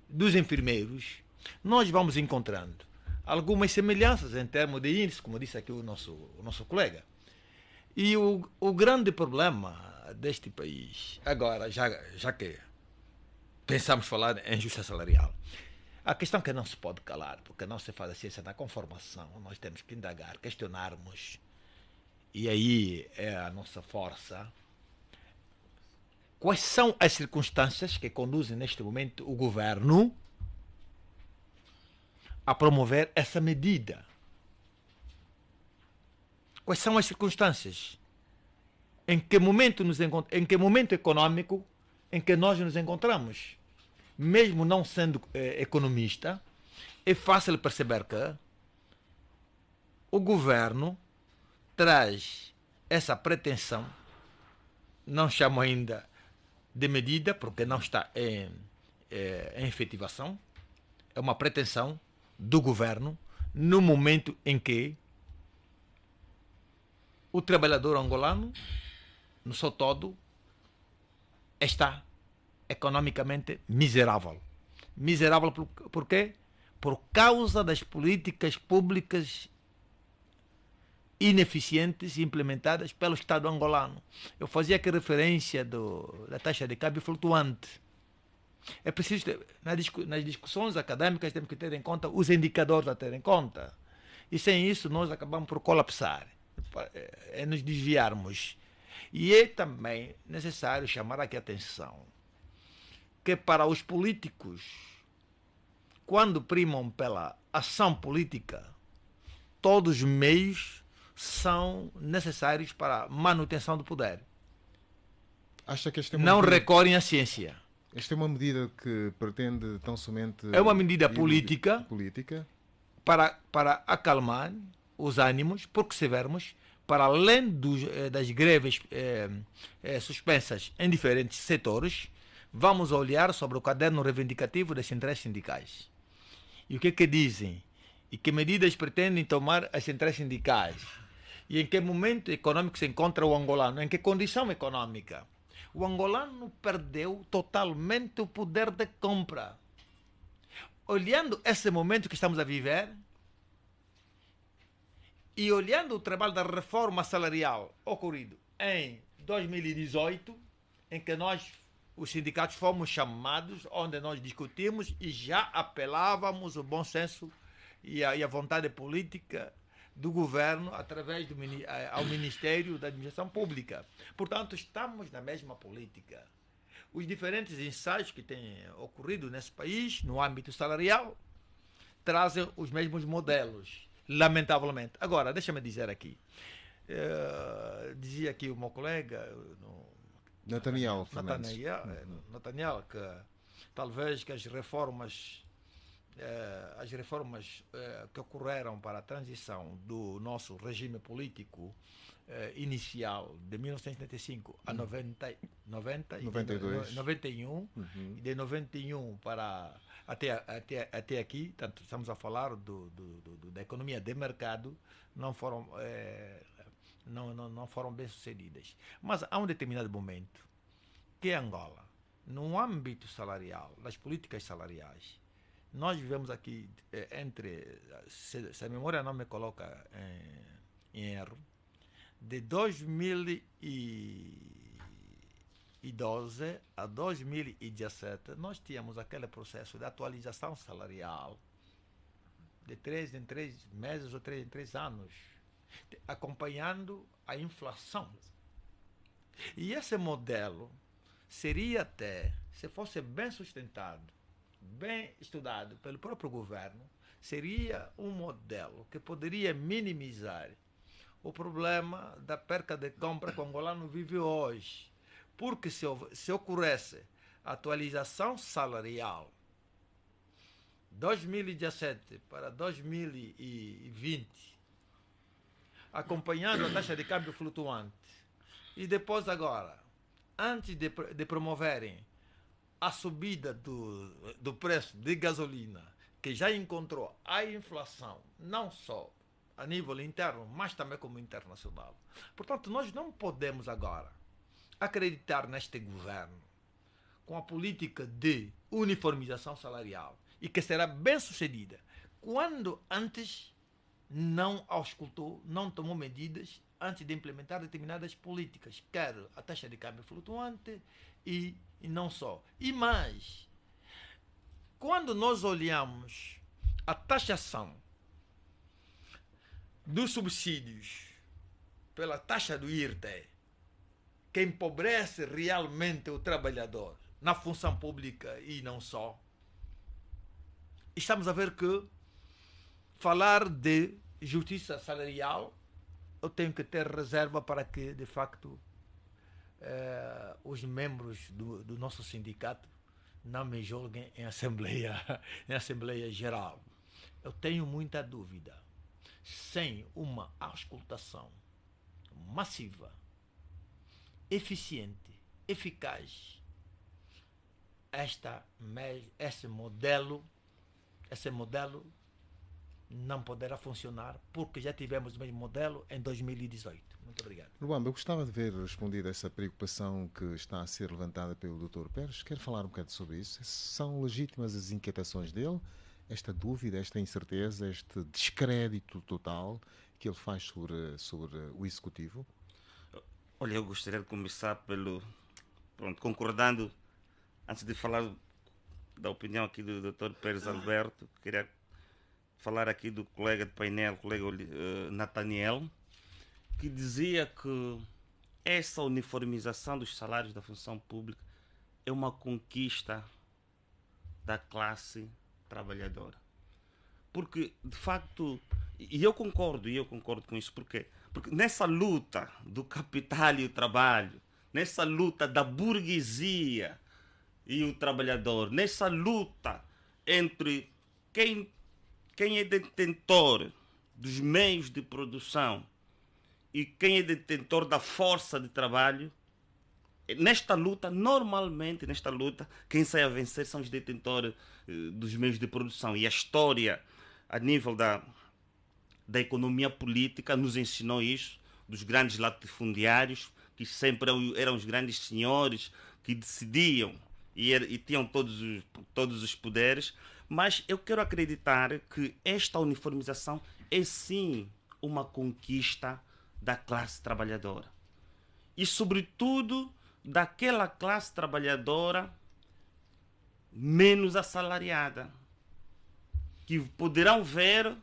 dos enfermeiros, nós vamos encontrando algumas semelhanças em termos de índice, como disse aqui o nosso colega. E o grande problema deste país, agora, já que pensamos falar em justiça salarial, a questão que não se pode calar, porque não se faz a ciência da conformação, nós temos que indagar, questionarmos, e aí é a nossa força. Quais são as circunstâncias que conduzem neste momento o governo a promover essa medida? Quais são as circunstâncias? Em que momento econômico em que nós nos encontramos? Mesmo não sendo economista, é fácil perceber que o governo traz essa pretensão, não chamo ainda de medida, porque não está em efetivação, é uma pretensão do governo no momento em que o trabalhador angolano, no seu todo, está economicamente miserável. Miserável por quê? Por causa das políticas públicas ineficientes implementadas pelo Estado angolano. Eu fazia aqui referência da taxa de câmbio flutuante. É preciso, nas discussões acadêmicas, temos que ter em conta os indicadores a ter em conta. E sem isso, nós acabamos por colapsar, nos desviarmos. E é também necessário chamar aqui a atenção que para os políticos, quando primam pela ação política, todos os meios são necessários para a manutenção do poder. Acha que não recorrem à ciência. Esta é uma medida que pretende tão somente... É uma medida política para acalmar os ânimos, porque se vermos, para além das greves suspensas em diferentes setores, vamos olhar sobre o caderno reivindicativo das centrais sindicais. E o que dizem? E que medidas pretendem tomar as centrais sindicais? E em que momento econômico se encontra o angolano? Em que condição econômica? O angolano perdeu totalmente o poder de compra. Olhando esse momento que estamos a viver e olhando o trabalho da reforma salarial ocorrido em 2018, em que nós, os sindicatos, fomos chamados, onde nós discutimos e já apelávamos o bom senso e a vontade política do governo através ao Ministério da Administração Pública. Portanto, estamos na mesma política. Os diferentes ensaios que têm ocorrido nesse país, no âmbito salarial, trazem os mesmos modelos, lamentavelmente. Agora, deixa-me dizer aqui, dizia aqui o meu colega, Nathaniel, que talvez que as reformas que ocorreram para a transição do nosso regime político inicial de 1975 a 91 e de 91 para até aqui, tanto estamos a falar da economia de mercado, não foram bem sucedidas. Mas há um determinado momento que Angola, no âmbito salarial, das políticas salariais, nós vivemos aqui se a memória não me coloca em erro, de 2012 a 2017, nós tínhamos aquele processo de atualização salarial de 3 em 3 meses ou 3 em 3 anos, acompanhando a inflação. E esse modelo seria até, se fosse bem sustentado, bem estudado pelo próprio governo, seria um modelo que poderia minimizar o problema da perca de compra que o angolano vive hoje. Porque se ocorresse a atualização salarial 2017 para 2020, acompanhando a taxa de câmbio flutuante, e depois agora, antes de promoverem a subida do preço de gasolina, que já encontrou a inflação, não só a nível interno, mas também como internacional. Portanto, nós não podemos agora acreditar neste governo com a política de uniformização salarial e que será bem sucedida, quando antes não auscultou, não tomou medidas antes de implementar determinadas políticas, quer a taxa de câmbio flutuante e não só. E mais, quando nós olhamos a taxação dos subsídios pela taxa do IRTE, que empobrece realmente o trabalhador na função pública e não só, estamos a ver que falar de justiça salarial, eu tenho que ter reserva para que, de facto, os membros do nosso sindicato não me julguem em assembleia geral. Eu tenho muita dúvida. Sem uma auscultação massiva, eficiente, eficaz, esse modelo não poderá funcionar porque já tivemos o mesmo modelo em 2018. Muito obrigado. Luamba, eu gostava de ver respondida essa preocupação que está a ser levantada pelo Dr. Pérez. Quer falar um bocado sobre isso? São legítimas as inquietações dele? Esta dúvida, esta incerteza, este descrédito total que ele faz sobre o Executivo? Olha, eu gostaria de começar concordando, antes de falar da opinião aqui do Dr. Pérez Alberto, queria falar aqui do colega de painel, colega Nathaniel, que dizia que essa uniformização dos salários da função pública é uma conquista da classe trabalhadora. Porque, de facto, e eu concordo com isso, porque nessa luta do capital e o trabalho, nessa luta da burguesia e o trabalhador, nessa luta entre quem é detentor dos meios de produção e quem é detentor da força de trabalho, normalmente nesta luta, quem sai a vencer são os detentores dos meios de produção. E a história, a nível da economia política, nos ensinou isso, dos grandes latifundiários, que sempre eram os grandes senhores, que decidiam e tinham todos os poderes. Mas eu quero acreditar que esta uniformização é sim uma conquista da classe trabalhadora. E, sobretudo, daquela classe trabalhadora menos assalariada, que poderão ver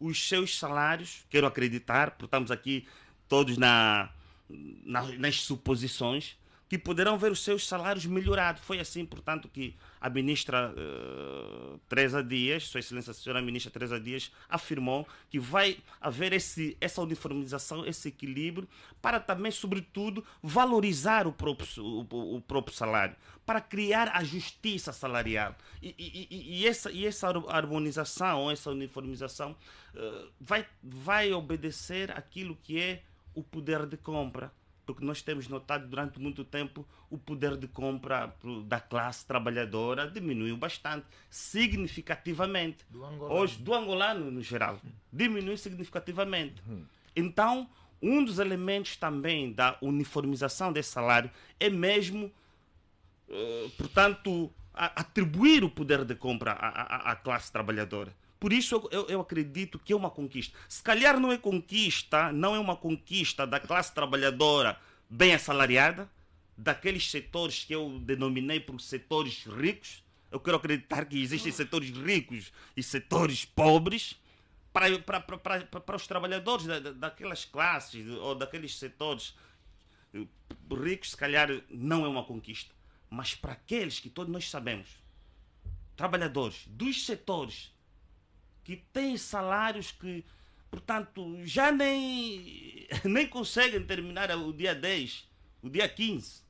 os seus salários, quero acreditar, porque estamos aqui todos nas suposições, que poderão ver os seus salários melhorados. Foi assim, portanto, que a ministra Teresa Dias, Sua Excelência a Senhora Ministra Teresa Dias, afirmou que vai haver essa uniformização, esse equilíbrio, para também, sobretudo, valorizar o próprio salário, para criar a justiça salarial. E essa harmonização, essa uniformização, vai obedecer aquilo que é o poder de compra. Porque nós temos notado durante muito tempo o poder de compra da classe trabalhadora diminuiu bastante, significativamente. Do angolano no geral, diminui significativamente. Então, um dos elementos também da uniformização desse salário é mesmo, portanto, atribuir o poder de compra à classe trabalhadora. Por isso eu acredito que é uma conquista. Se calhar não é uma conquista da classe trabalhadora bem assalariada, daqueles setores que eu denominei por setores ricos. Eu quero acreditar que existem setores ricos e setores pobres. Para os trabalhadores daquelas classes ou daqueles setores ricos, se calhar não é uma conquista. Mas para aqueles que todos nós sabemos, trabalhadores dos setores que têm salários que, portanto, já nem conseguem terminar o dia 10, o dia 15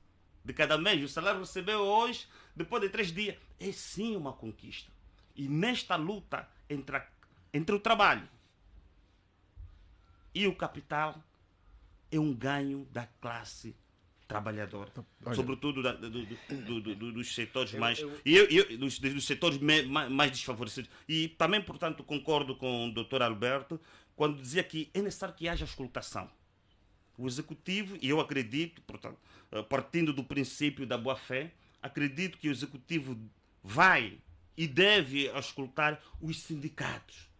de cada mês. O salário recebeu hoje, depois de 3 dias. É sim uma conquista. E nesta luta entre o trabalho e o capital, é um ganho da classe trabalhadora. Olha, sobretudo dos setores dos setores mais desfavorecidos. E também, portanto, concordo com o Dr. Alberto quando dizia que é necessário que haja escutação. O Executivo, e eu acredito, portanto, partindo do princípio da boa-fé, acredito que o Executivo vai e deve escutar os sindicatos.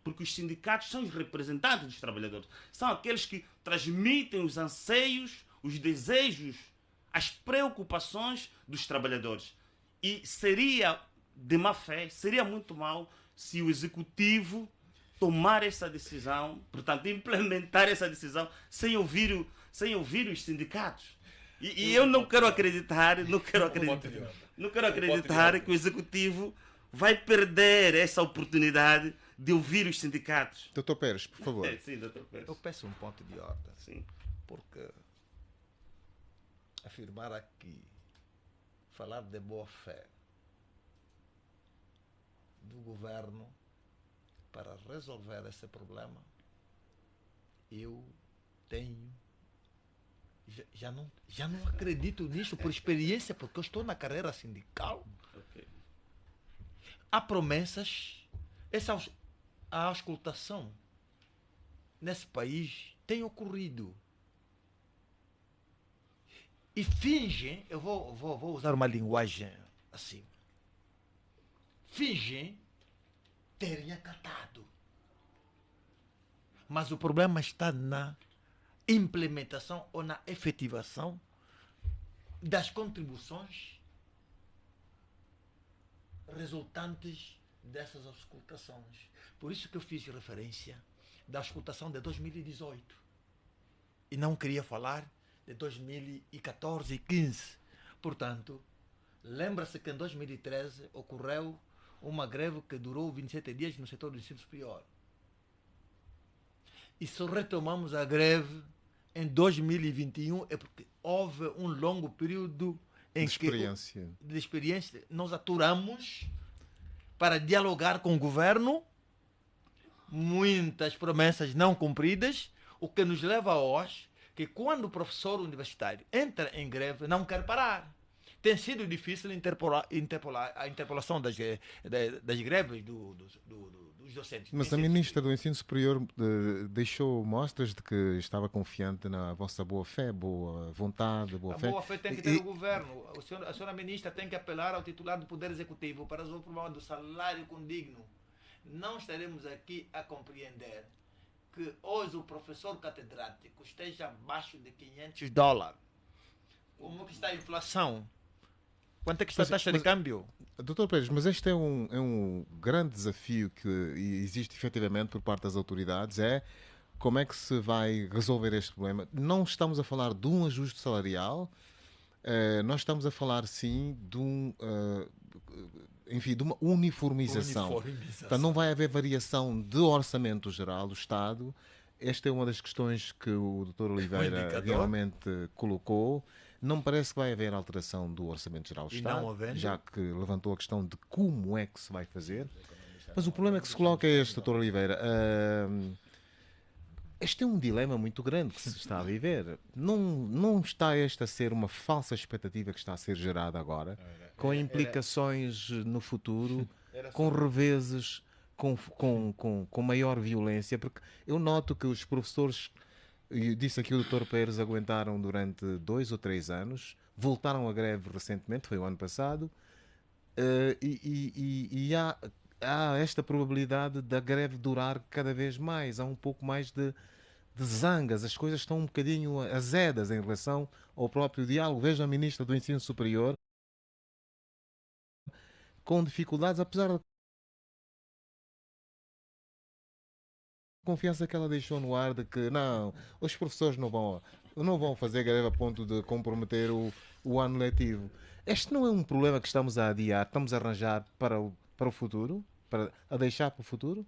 Porque os sindicatos são os representantes dos trabalhadores. São aqueles que transmitem os anseios, os desejos, as preocupações dos trabalhadores. E seria de má fé, seria muito mal se o Executivo tomar essa decisão, portanto, implementar essa decisão sem ouvir os sindicatos. E eu não quero acreditar que o Executivo vai perder essa oportunidade de ouvir os sindicatos. Dr. Pérez, por favor. Sim, Dr. Pérez. Eu peço um ponto de ordem. Sim. Porque afirmar aqui, falar de boa fé do governo para resolver esse problema, eu tenho, já não acredito nisso por experiência, porque eu estou na carreira sindical. Ok. Há promessas, a auscultação nesse país tem ocorrido. E fingem, eu vou usar uma linguagem assim, fingem terem acatado. Mas o problema está na implementação ou na efetivação das contribuições resultantes dessas auscultações. Por isso que eu fiz referência da auscultação de 2018. E não queria falar de 2014 e 15. Portanto, lembra-se que em 2013 ocorreu uma greve que durou 27 dias no setor do ensino superior. E só retomamos a greve em 2021 é porque houve um longo período em de experiência. Nós aturamos para dialogar com o governo, muitas promessas não cumpridas, o que nos leva hoje que quando o professor universitário entra em greve não quer parar. Tem sido difícil a interpolação das greves dos docentes. Mas a ministra do Ensino Superior deixou mostras de que estava confiante na vossa boa-fé, boa vontade, boa fé. A boa-fé tem que ter o governo. A senhora ministra tem que apelar ao titular do Poder Executivo para resolver o problema do salário condigno. Não estaremos aqui a compreender que hoje o professor catedrático esteja abaixo de $500. Como que está a inflação? Quanto é que está a taxa de câmbio? Doutor Pérez, mas este é um grande desafio que existe efetivamente por parte das autoridades, é como é que se vai resolver este problema. Não estamos a falar de um ajuste salarial, nós estamos a falar sim de de uma uniformização. Então, não vai haver variação de orçamento geral do Estado. Esta é uma das questões que o Dr. Oliveira realmente colocou. Não me parece que vai haver alteração do Orçamento Geral do Estado, já que levantou a questão de como é que se vai fazer. Mas o problema que se coloca é este, Dr. Oliveira. Este é um dilema muito grande que se está a viver. Não está esta a ser uma falsa expectativa que está a ser gerada agora, com implicações no futuro, com reveses, com maior violência, porque eu noto que os professores... E disse aqui o Dr. Pérez, aguentaram durante 2 ou 3 anos, voltaram à greve recentemente, foi o ano passado, e há esta probabilidade da greve durar cada vez mais, há um pouco mais de zangas, as coisas estão um bocadinho azedas em relação ao próprio diálogo. Veja a Ministra do Ensino Superior com dificuldades, apesar da confiança que ela deixou no ar de que não, os professores não vão fazer greve a ponto de comprometer o ano letivo. Este não é um problema que estamos a adiar, estamos a arranjar para o futuro? A deixar para o futuro?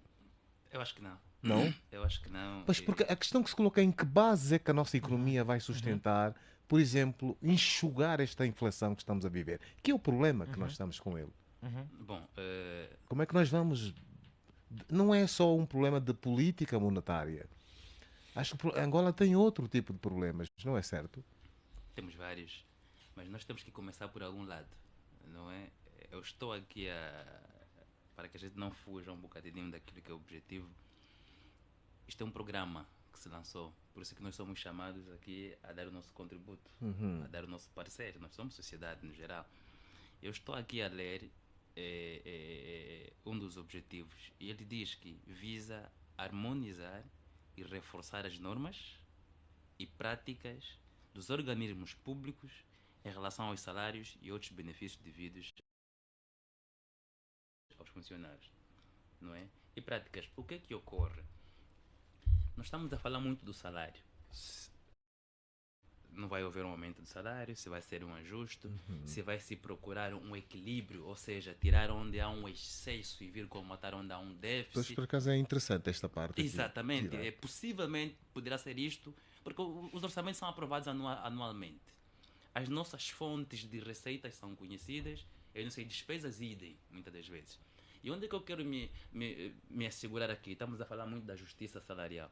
Eu acho que não. Não? Eu acho que não. Mas porque a questão que se coloca é em que base é que a nossa economia vai sustentar, por exemplo, enxugar esta inflação que estamos a viver, que é o problema que nós estamos com ele. Bom, como é que nós vamos... Não é só um problema de política monetária. Acho que Angola tem outro tipo de problemas, não é certo? Temos vários, mas nós temos que começar por algum lado, não é? Eu estou aqui para que a gente não fuja um bocadinho daquilo que é o objetivo. Isto é um programa que se lançou, por isso que nós somos chamados aqui a dar o nosso contributo, a dar o nosso parecer. Nós somos sociedade no geral. Eu estou aqui a ler um dos objetivos e ele diz que visa harmonizar e reforçar as normas e práticas dos organismos públicos em relação aos salários e outros benefícios devidos aos funcionários, não é? E práticas, o que é que ocorre? Nós estamos a falar muito do salário. Não vai haver um aumento do salário, se vai ser um ajuste, se vai se procurar um equilíbrio, ou seja, tirar onde há um excesso e vir comatar onde há um déficit. Pois, por acaso é interessante esta parte. Exatamente, possivelmente poderá ser isto, porque os orçamentos são aprovados anualmente. As nossas fontes de receitas são conhecidas, eu não sei, despesas idem, muitas das vezes. E onde é que eu quero me assegurar aqui? Estamos a falar muito da justiça salarial.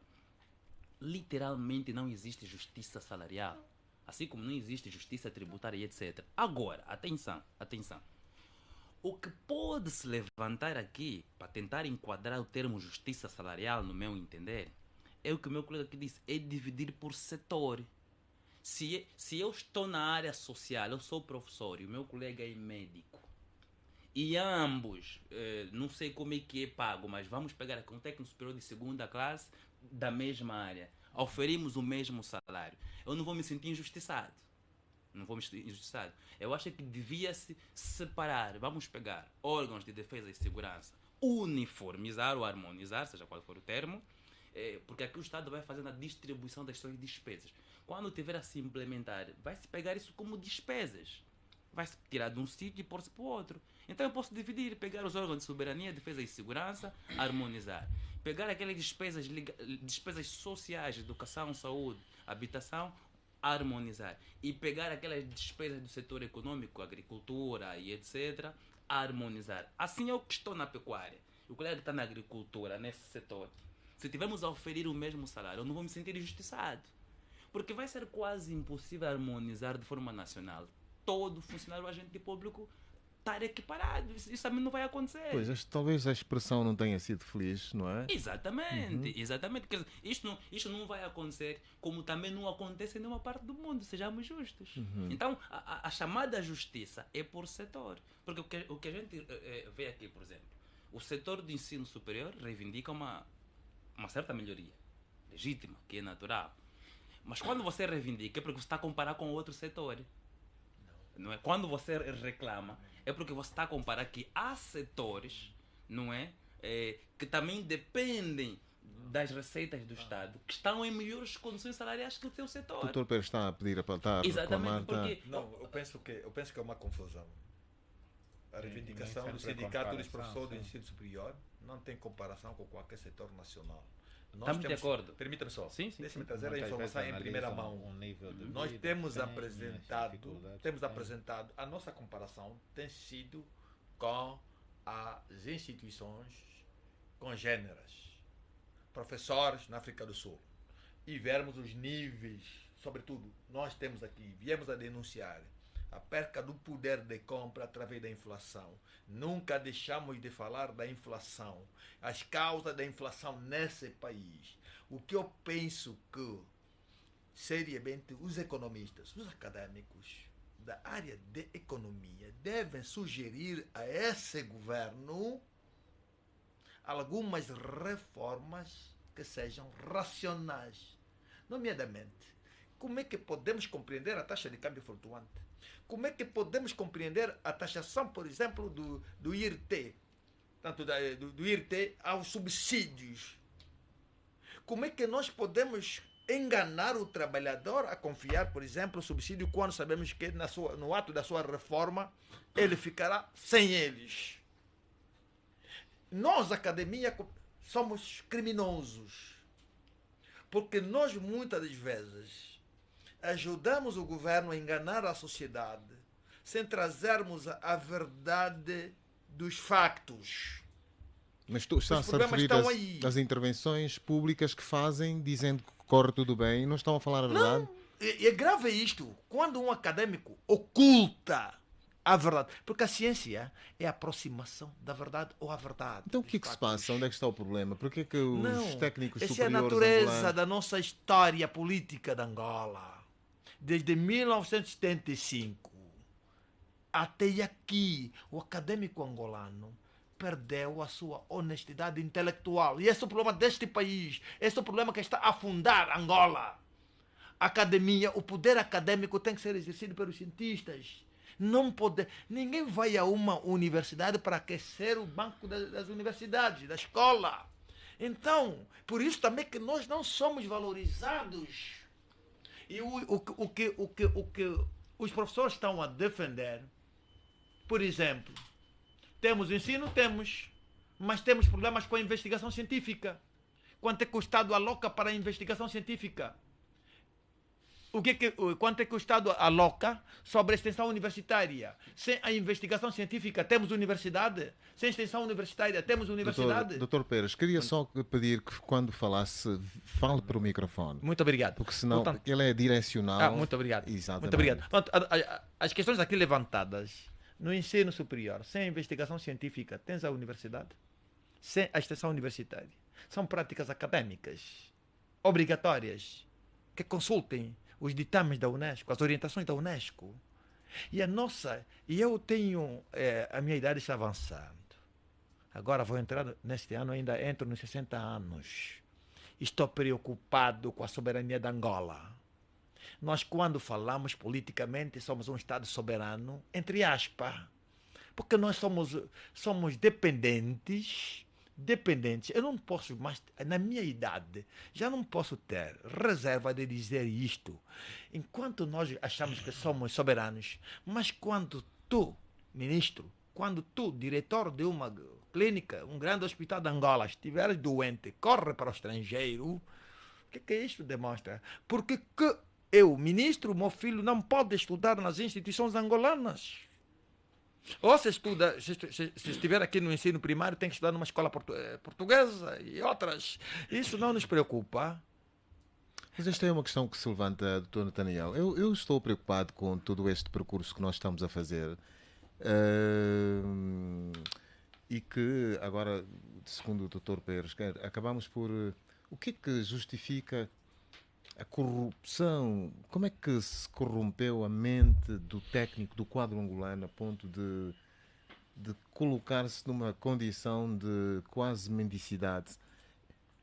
literalmente não existe justiça salarial. Assim como não existe justiça tributária e etc. Agora, atenção, atenção. O que pode se levantar aqui para tentar enquadrar o termo justiça salarial, no meu entender, é o que o meu colega aqui disse, é dividir por setor. Se eu estou na área social, eu sou professor e o meu colega é médico, e ambos, não sei como é que é pago, mas vamos pegar aqui um técnico superior de segunda classe da mesma área, oferimos o mesmo salário, eu não vou me sentir injustiçado. Não vou me sentir injustiçado. Eu acho que devia-se separar. Vamos pegar órgãos de defesa e segurança, uniformizar ou harmonizar, seja qual for o termo, porque aqui o Estado vai fazendo a distribuição das suas despesas. Quando tiver a se implementar, vai-se pegar isso como despesas. Vai-se tirar de um sítio e pôr-se para o outro. Então eu posso dividir, pegar os órgãos de soberania, defesa e segurança, harmonizar. Pegar aquelas despesas sociais, educação, saúde, habitação, harmonizar. E pegar aquelas despesas do setor econômico, agricultura e etc., harmonizar. Assim eu que estou na pecuária. O colega que está na agricultura, nesse setor, se tivermos a oferir o mesmo salário, eu não vou me sentir injustiçado. Porque vai ser quase impossível harmonizar de forma nacional. Todo funcionário ou agente público estar equiparado. Isso também não vai acontecer. Pois, talvez a expressão não tenha sido feliz, não é? Exatamente, exatamente. Quer dizer, isto não vai acontecer, como também não acontece em nenhuma parte do mundo, sejamos justos. Então, a chamada justiça é por setor. Porque o que a gente vê aqui, por exemplo, o setor do ensino superior reivindica uma certa melhoria, legítima, que é natural. Mas quando você reivindica, é porque você está a comparar com outro setor. Não é? Quando você reclama, é porque você está a comparar que há setores, não é? Que também dependem das receitas do Estado, que estão em melhores condições salariais que o seu setor. O doutor Pedro está a pedir a reclamar. Exatamente, porque... Não, eu penso que é uma confusão. A reivindicação do Sindicato dos Professores do Ensino Superior não tem comparação com qualquer setor nacional. Estamos de acordo. Permita-me só. Sim. Deixe-me trazer a informação em primeira mão. Nós temos apresentado, a nossa comparação tem sido com as instituições congêneras, professores na África do Sul. E vermos os níveis, sobretudo, nós temos aqui, viemos a denunciar a perca do poder de compra através da inflação. Nunca deixamos de falar da inflação, as causas da inflação nesse país. O que eu penso que, seriamente, os economistas, os académicos da área de economia devem sugerir a esse governo algumas reformas que sejam racionais. Nomeadamente, como é que podemos compreender a taxa de câmbio flutuante? Como é que podemos compreender a taxação, por exemplo, do IRT, tanto do IRT aos subsídios? Como é que nós podemos enganar o trabalhador a confiar, por exemplo, no subsídio quando sabemos que no ato da sua reforma ele ficará sem eles? Nós, academia, somos criminosos, porque nós muitas das vezes ajudamos o governo a enganar a sociedade sem trazermos a verdade dos factos. Mas tu estás a referir às intervenções públicas que fazem, dizendo que corre tudo bem, e não estão a falar a verdade? Não, é grave isto. Quando um académico oculta a verdade, porque a ciência é a aproximação da verdade ou a verdade. Então o que é que se passa? Onde é que está o problema? Por que é que os técnicos superiores... Essa é a natureza da nossa história política de Angola. Desde 1975 até aqui, o acadêmico angolano perdeu a sua honestidade intelectual. E esse é o problema deste país. Esse é o problema que está a afundar Angola. A academia, o poder acadêmico tem que ser exercido pelos cientistas. Não pode... Ninguém vai a uma universidade para aquecer o banco das universidades, da escola. Então, por isso também que nós não somos valorizados. E o que os professores estão a defender, por exemplo, temos ensino, mas temos problemas com a investigação científica. Quanto é que o Estado aloca para a investigação científica? Quanto é que o Estado aloca sobre a extensão universitária? Sem a investigação científica, temos universidade? Sem extensão universitária, temos universidade? Doutor Pérez, queria só pedir que quando falasse, fale para o microfone. Muito obrigado. Porque senão Portanto, ele é direcional. muito obrigado. Exatamente. Muito obrigado. Portanto, as questões aqui levantadas no ensino superior, sem a investigação científica, tens a universidade? Sem a extensão universitária. São práticas acadêmicas obrigatórias que consultem os ditames da Unesco, as orientações da Unesco. E eu tenho, a minha idade está avançando. Agora vou entrar, neste ano ainda entro nos 60 anos. Estou preocupado com a soberania da Angola. Nós, quando falamos politicamente, somos um Estado soberano, entre aspas, porque nós somos dependentes. Eu não posso mais, na minha idade, já não posso ter reserva de dizer isto. Enquanto nós achamos que somos soberanos, mas quando tu, ministro, quando tu, diretor de uma clínica, um grande hospital de Angola, estiveres doente, corre para o estrangeiro, o que isto demonstra? Porque que eu, ministro, meu filho, não pode estudar nas instituições angolanas. Ou se estuda, se estiver aqui no ensino primário, tem que estudar numa escola portuguesa e outras. Isso não nos preocupa. Mas esta é uma questão que se levanta, Dr. Nathaniel. Eu estou preocupado com todo este percurso que nós estamos a fazer. E que agora, segundo o Dr. Pérez, acabamos por... O que é que justifica a corrupção? Como é que se corrompeu a mente do técnico do quadro angolano a ponto de colocar-se numa condição de quase mendicidade,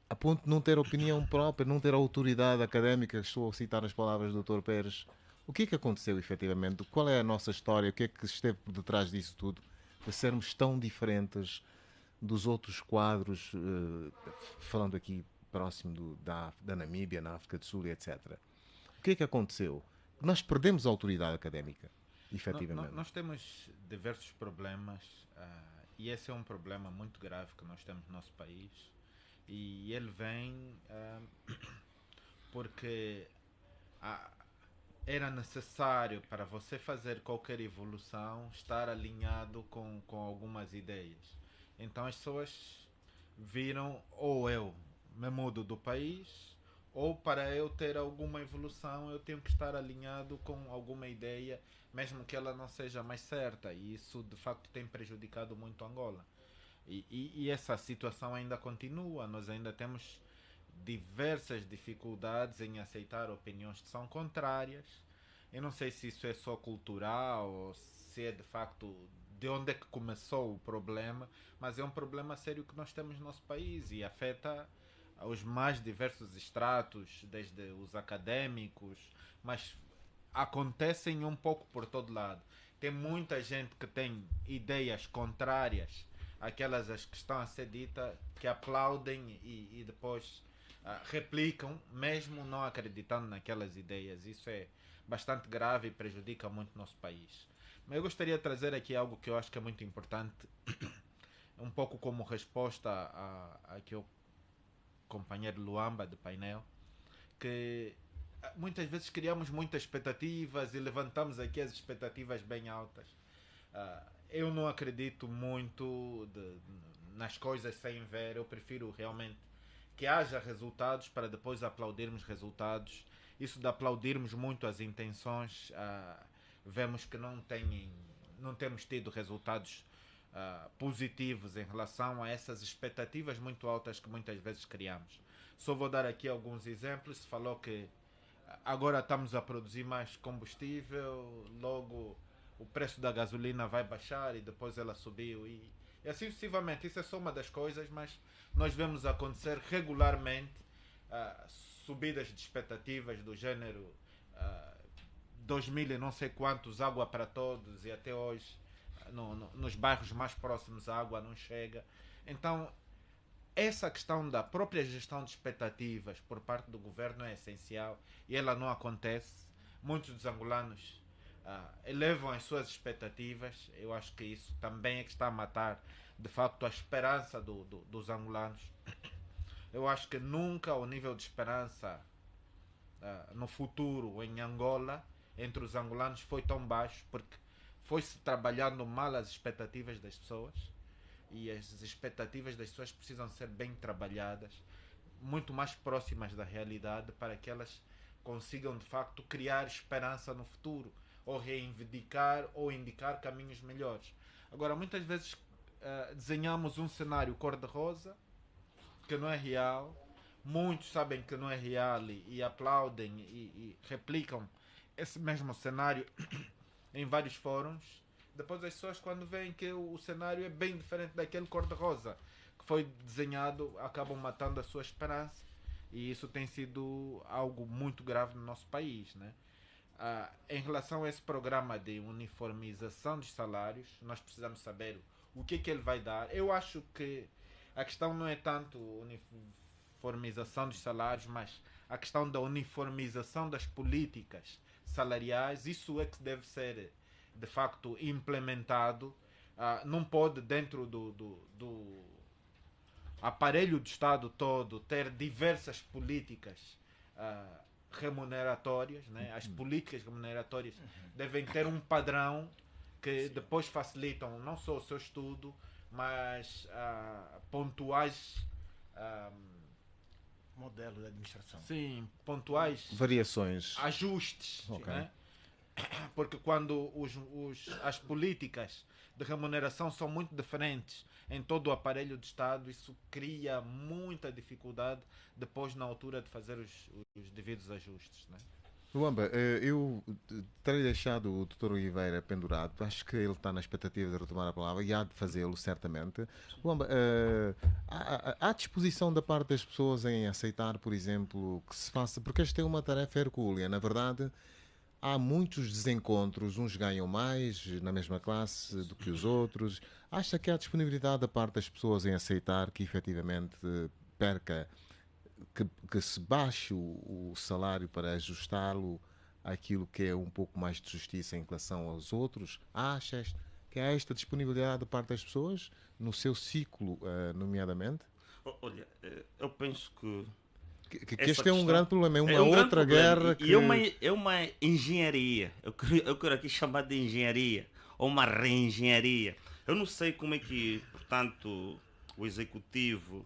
a ponto de não ter opinião própria, não ter autoridade académica? Estou a citar as palavras do Dr. Pérez. O que é que aconteceu efetivamente? Qual é a nossa história? O que é que esteve por detrás disso tudo? De sermos tão diferentes dos outros quadros, falando aqui próximo da Namíbia, na África do Sul, etc. O que é que aconteceu? Nós perdemos a autoridade académica, efetivamente. Nós temos diversos problemas, e esse é um problema muito grave que nós temos no nosso país, e ele vem porque era necessário, para você fazer qualquer evolução, estar alinhado com algumas ideias. Então as pessoas viram, ou eu me mudo do país, ou para eu ter alguma evolução eu tenho que estar alinhado com alguma ideia, mesmo que ela não seja mais certa, e isso de facto tem prejudicado muito Angola. E essa situação ainda continua, nós ainda temos diversas dificuldades em aceitar opiniões que são contrárias. Eu não sei se isso é só cultural ou se é de facto de onde é que começou o problema, mas é um problema sério que nós temos no nosso país e afeta os mais diversos estratos, desde os académicos, mas acontecem um pouco por todo lado. Tem muita gente que tem ideias contrárias àquelas as que estão a ser ditas, que aplaudem e depois replicam, mesmo não acreditando naquelas ideias. Isso é bastante grave e prejudica muito o nosso país. Mas eu gostaria de trazer aqui algo que eu acho que é muito importante, um pouco como resposta a que o companheiro Luamba de painel, que muitas vezes criamos muitas expectativas e levantamos aqui as expectativas bem altas. Eu não acredito muito nas coisas sem ver. Eu prefiro realmente que haja resultados para depois aplaudirmos resultados. Isso de aplaudirmos muito as intenções, vemos que não temos tido resultados positivos em relação a essas expectativas muito altas que muitas vezes criamos. Só vou dar aqui alguns exemplos. Se falou que agora estamos a produzir mais combustível, logo o preço da gasolina vai baixar e depois ela subiu e assim sucessivamente. Isso é só uma das coisas, mas nós vemos acontecer regularmente subidas de expectativas do género 2000 e não sei quantos, água para todos, e até hoje nos bairros mais próximos a água não chega. Então essa questão da própria gestão de expectativas por parte do governo é essencial e ela não acontece. Muitos dos angolanos elevam as suas expectativas. Eu acho que isso também é que está a matar de facto a esperança dos angolanos. Eu acho que nunca o nível de esperança no futuro em Angola, entre os angolanos, foi tão baixo porque foi-se trabalhando mal as expectativas das pessoas, e as expectativas das pessoas precisam ser bem trabalhadas, muito mais próximas da realidade, para que elas consigam de facto criar esperança no futuro, ou reivindicar ou indicar caminhos melhores. Agora, muitas vezes desenhamos um cenário cor-de-rosa que não é real. Muitos sabem que não é real e aplaudem e replicam esse mesmo cenário em vários fóruns. Depois as pessoas, quando veem que o cenário é bem diferente daquele cor-de-rosa que foi desenhado, acabam matando a sua esperança, e isso tem sido algo muito grave no nosso país, né? Em relação a esse programa de uniformização dos salários, nós precisamos saber o que ele vai dar. Eu acho que a questão não é tanto uniformização dos salários, mas a questão da uniformização das políticas salariais. Isso é que deve ser de facto implementado. Não pode, dentro do aparelho do Estado todo, ter diversas políticas remuneratórias, né? As políticas remuneratórias devem ter um padrão que depois facilitam não só o seu estudo, mas pontuais modelo de administração. Sim, pontuais variações, ajustes, okay. Né? Porque quando as políticas de remuneração são muito diferentes em todo o aparelho do Estado, isso cria muita dificuldade depois na altura de fazer os devidos ajustes, né? Luamba, eu terei deixado o Dr. Oliveira pendurado. Acho que ele está na expectativa de retomar a palavra e há de fazê-lo, certamente. Luamba, há disposição da parte das pessoas em aceitar, por exemplo, que se faça, porque esta é uma tarefa hercúlea. Na verdade, há muitos desencontros, uns ganham mais na mesma classe do que os outros. Acha que há disponibilidade da parte das pessoas em aceitar que efetivamente perca, que se baixe o salário para ajustá-lo àquilo que é um pouco mais de justiça em relação aos outros? Achas que há esta disponibilidade da parte das pessoas no seu ciclo, nomeadamente? Olha, eu penso que este é um grande problema, é uma outra guerra que... E é uma engenharia, eu quero aqui chamar de engenharia, ou uma reengenharia. Eu não sei como é que, portanto, o executivo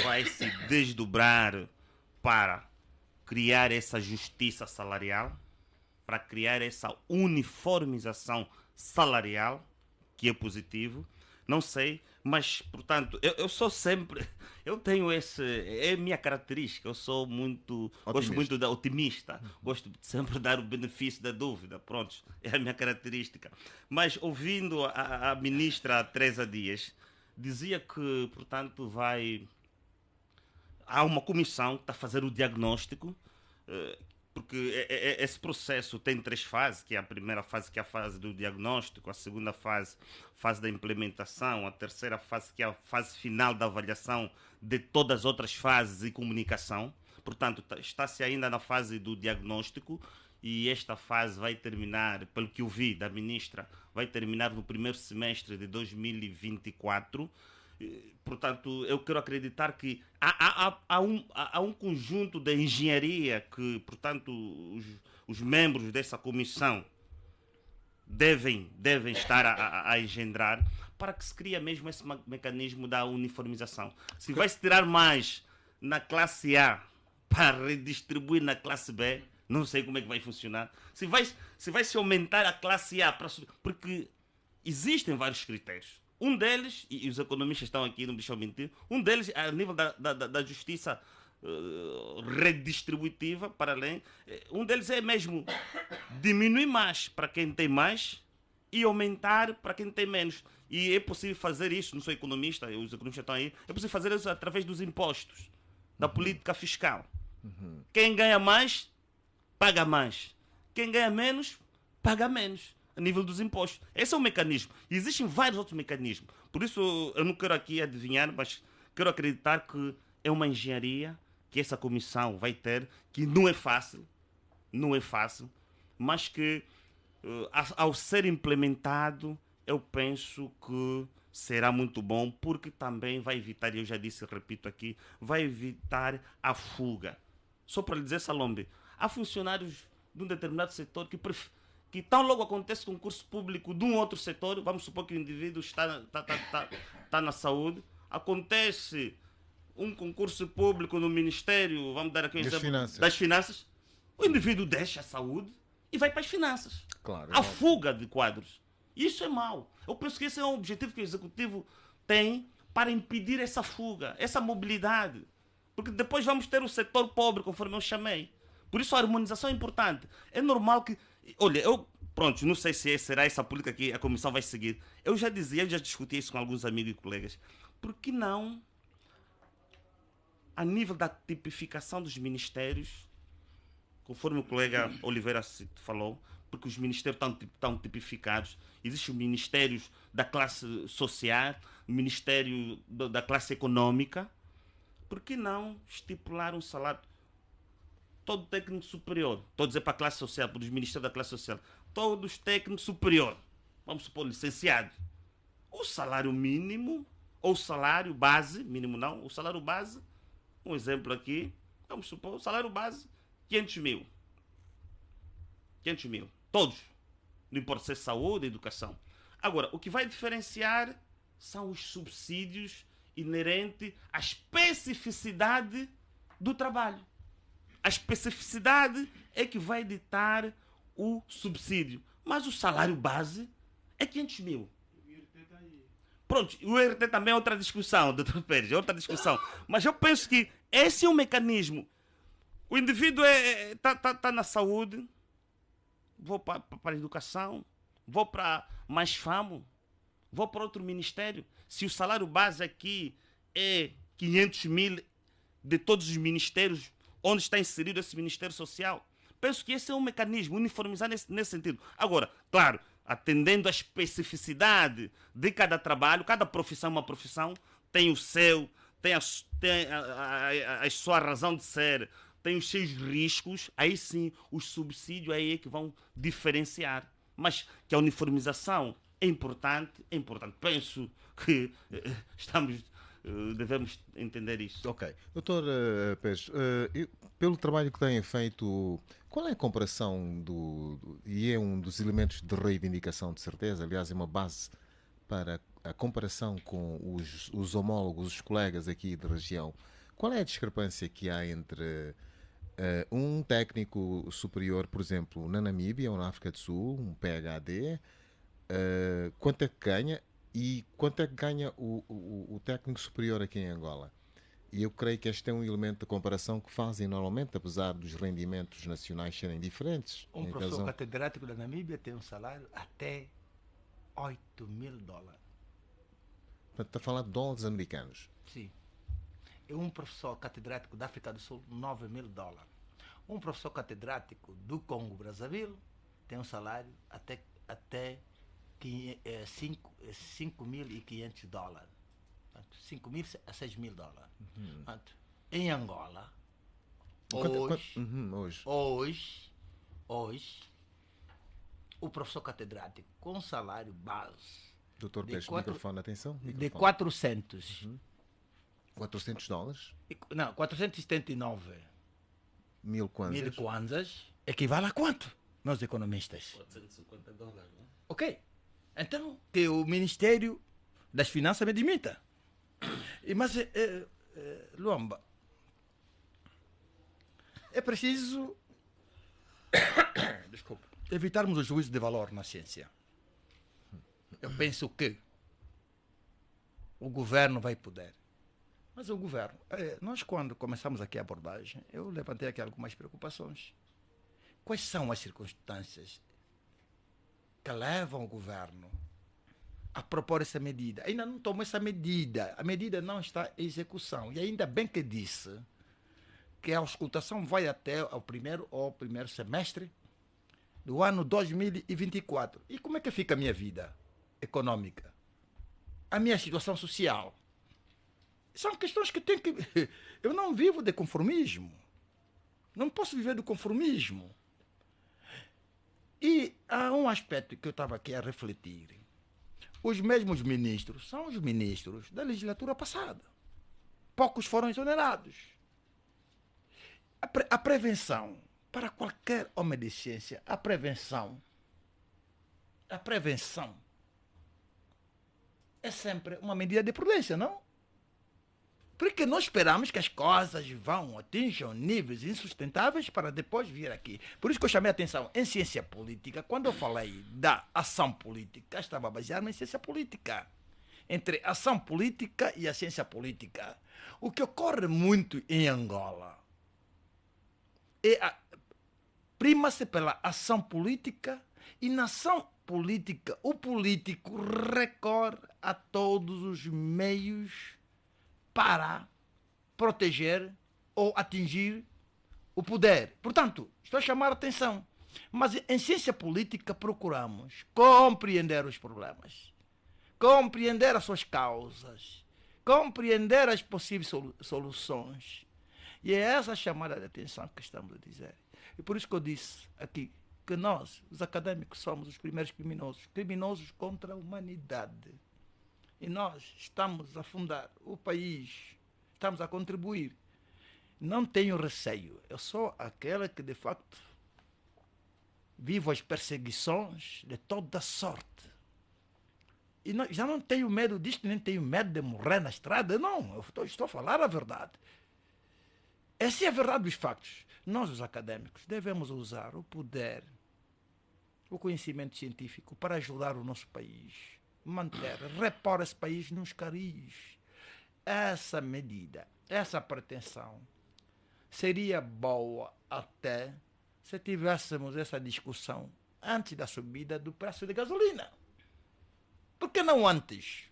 vai se desdobrar para criar essa justiça salarial, para criar essa uniformização salarial, que é positivo. Não sei, mas, portanto, eu sou sempre... Eu tenho é minha característica, eu sou muito... Otimista. Gosto muito da otimista, gosto de sempre dar o benefício da dúvida, pronto, é a minha característica. Mas, ouvindo a ministra Teresa Dias, dizia que, portanto, há uma comissão que está a fazer o diagnóstico, porque esse processo tem 3 fases, que é a primeira fase, que é a fase do diagnóstico, a segunda fase da implementação, a terceira fase, que é a fase final da avaliação de todas as outras fases e comunicação. Portanto, está-se ainda na fase do diagnóstico, e esta fase vai terminar, pelo que eu vi da ministra, vai terminar no primeiro semestre de 2024. Portanto, eu quero acreditar que há um conjunto de engenharia que, portanto, os membros dessa comissão devem estar a engendrar, para que se crie mesmo esse mecanismo da uniformização. Se vai se tirar mais na classe A para redistribuir na classe B, não sei como é que vai funcionar. Se vai se aumentar a classe A, porque existem vários critérios. Um deles, e os economistas estão aqui, não me deixam mentir, um deles, a nível da justiça redistributiva, para além, um deles é mesmo diminuir mais para quem tem mais e aumentar para quem tem menos. E é possível fazer isso, não sou economista, os economistas estão aí, é possível fazer isso através dos impostos, da política fiscal. Quem ganha mais, paga mais. Quem ganha menos, paga menos. A nível dos impostos. Esse é um mecanismo. E existem vários outros mecanismos. Por isso, eu não quero aqui adivinhar, mas quero acreditar que é uma engenharia que essa comissão vai ter, que não é fácil, mas que, ao ser implementado, eu penso que será muito bom, porque também vai evitar, eu já disse e repito aqui, vai evitar a fuga. Só para lhe dizer, Salombe, Há funcionários de um determinado setor que tão logo acontece concurso público de um outro setor, vamos supor que o indivíduo está na saúde, acontece um concurso público no Ministério, vamos dar aqui um exemplo, das Finanças, o indivíduo deixa a saúde e vai para as finanças. Claro, a fuga de quadros. Isso é mau. Eu penso que esse é um objetivo que o Executivo tem para impedir essa fuga, essa mobilidade. Porque depois vamos ter o setor pobre, conforme eu chamei. Por isso a harmonização é importante. É normal que... Olha, pronto, não sei se será essa política que a Comissão vai seguir. Eu já discuti isso com alguns amigos e colegas. Por que não, a nível da tipificação dos ministérios, conforme o colega Oliveira falou, porque os ministérios estão tipificados, existem ministérios da classe social, ministério da classe econômica, por que não estipular um salário? Todo técnico superior, estou a dizer para a classe social, para os ministérios da classe social, todos técnicos superior, vamos supor licenciado, o salário mínimo, ou o salário base, mínimo não, o salário base, um exemplo aqui, vamos supor, o salário base, 500 mil. 500 mil. Todos. Não importa se é saúde, educação. Agora, o que vai diferenciar são os subsídios inerentes à especificidade do trabalho. A especificidade é que vai ditar o subsídio. Mas o salário base é 500 mil. Pronto, o IRT também é outra discussão, Dr. Pérez, é outra discussão. Mas eu penso que esse é o mecanismo. O indivíduo está na saúde, vou para a educação, vou para mais famo, vou para outro ministério. Se o salário base aqui é 500 mil de todos os ministérios, onde está inserido esse Ministério Social, penso que esse é um mecanismo, uniformizar nesse sentido. Agora, claro, atendendo à especificidade de cada trabalho, cada profissão é uma profissão, tem o seu, tem a sua razão de ser, tem os seus riscos, aí sim os subsídios aí é que vão diferenciar. Mas que a uniformização é importante, é importante. Penso que devemos entender isso. Ok. Doutor Pérez, pelo trabalho que têm feito, qual é a comparação e é um dos elementos de reivindicação, de certeza, aliás é uma base para a comparação com os homólogos, os colegas aqui da região, qual é a discrepância que há entre um técnico superior, por exemplo, na Namíbia ou na África do Sul, um PhD, quanto é que ganha e quanto é que ganha o técnico superior aqui em Angola? E eu creio que este é um elemento de comparação que fazem normalmente, apesar dos rendimentos nacionais serem diferentes. Um professor catedrático da Namíbia tem um salário até $8 mil. Portanto, está a falar de dólares americanos. Sim. E um professor catedrático da África do Sul, $9 mil. Um professor catedrático do Congo Brazzaville tem um salário até $5.500. 5 mil a 6 mil dólares. Em Angola, hoje, o professor catedrático com salário base Doutor Pérez, microfone, atenção. Microfone. De 400. $400? Não, 479 mil kwanzas equivale a quanto, meus economistas? $450, não? Ok. Então, que o Ministério das Finanças me admita. Mas, Luamba, é preciso desculpa, evitarmos o juízo de valor na ciência. Eu penso que o governo vai poder. Mas o governo... nós, quando começamos aqui a abordagem, eu levantei aqui algumas preocupações. Quais são as circunstâncias que levam o governo a propor essa medida? Ainda não tomou essa medida. A medida não está em execução. E ainda bem que disse que a auscultação vai até o primeiro semestre do ano 2024. E como é que fica a minha vida econômica? A minha situação social? São questões que tem que... Eu não vivo de conformismo. Não posso viver do conformismo. E há um aspecto que eu estava aqui a refletir. Os mesmos ministros são os ministros da legislatura passada. Poucos foram exonerados. A prevenção para qualquer homem de ciência, a prevenção é sempre uma medida de prudência, não? Porque nós esperamos que as coisas atinjam níveis insustentáveis para depois vir aqui. Por isso que eu chamei a atenção em ciência política. Quando eu falei da ação política, estava a basear-me em ciência política. Entre a ação política e a ciência política. O que ocorre muito em Angola prima-se pela ação política, e na ação política o político recorre a todos os meios para proteger ou atingir o poder. Portanto, estou a chamar a atenção. Mas em ciência política procuramos compreender os problemas, compreender as suas causas, compreender as possíveis soluções. E é essa chamada de atenção que estamos a dizer. E por isso que eu disse aqui que nós, os académicos, somos os primeiros criminosos contra a humanidade. E nós estamos a fundar o país, estamos a contribuir. Não tenho receio, eu sou aquele que de facto vivo as perseguições de toda sorte. E não, já não tenho medo disto, nem tenho medo de morrer na estrada, não, eu estou a falar a verdade. Essa é a verdade dos factos. Nós, os académicos, devemos usar o poder, o conhecimento científico para ajudar o nosso país, repor esse país nos caris. Essa medida, essa pretensão seria boa até se tivéssemos essa discussão antes da subida do preço de gasolina. Por que não antes?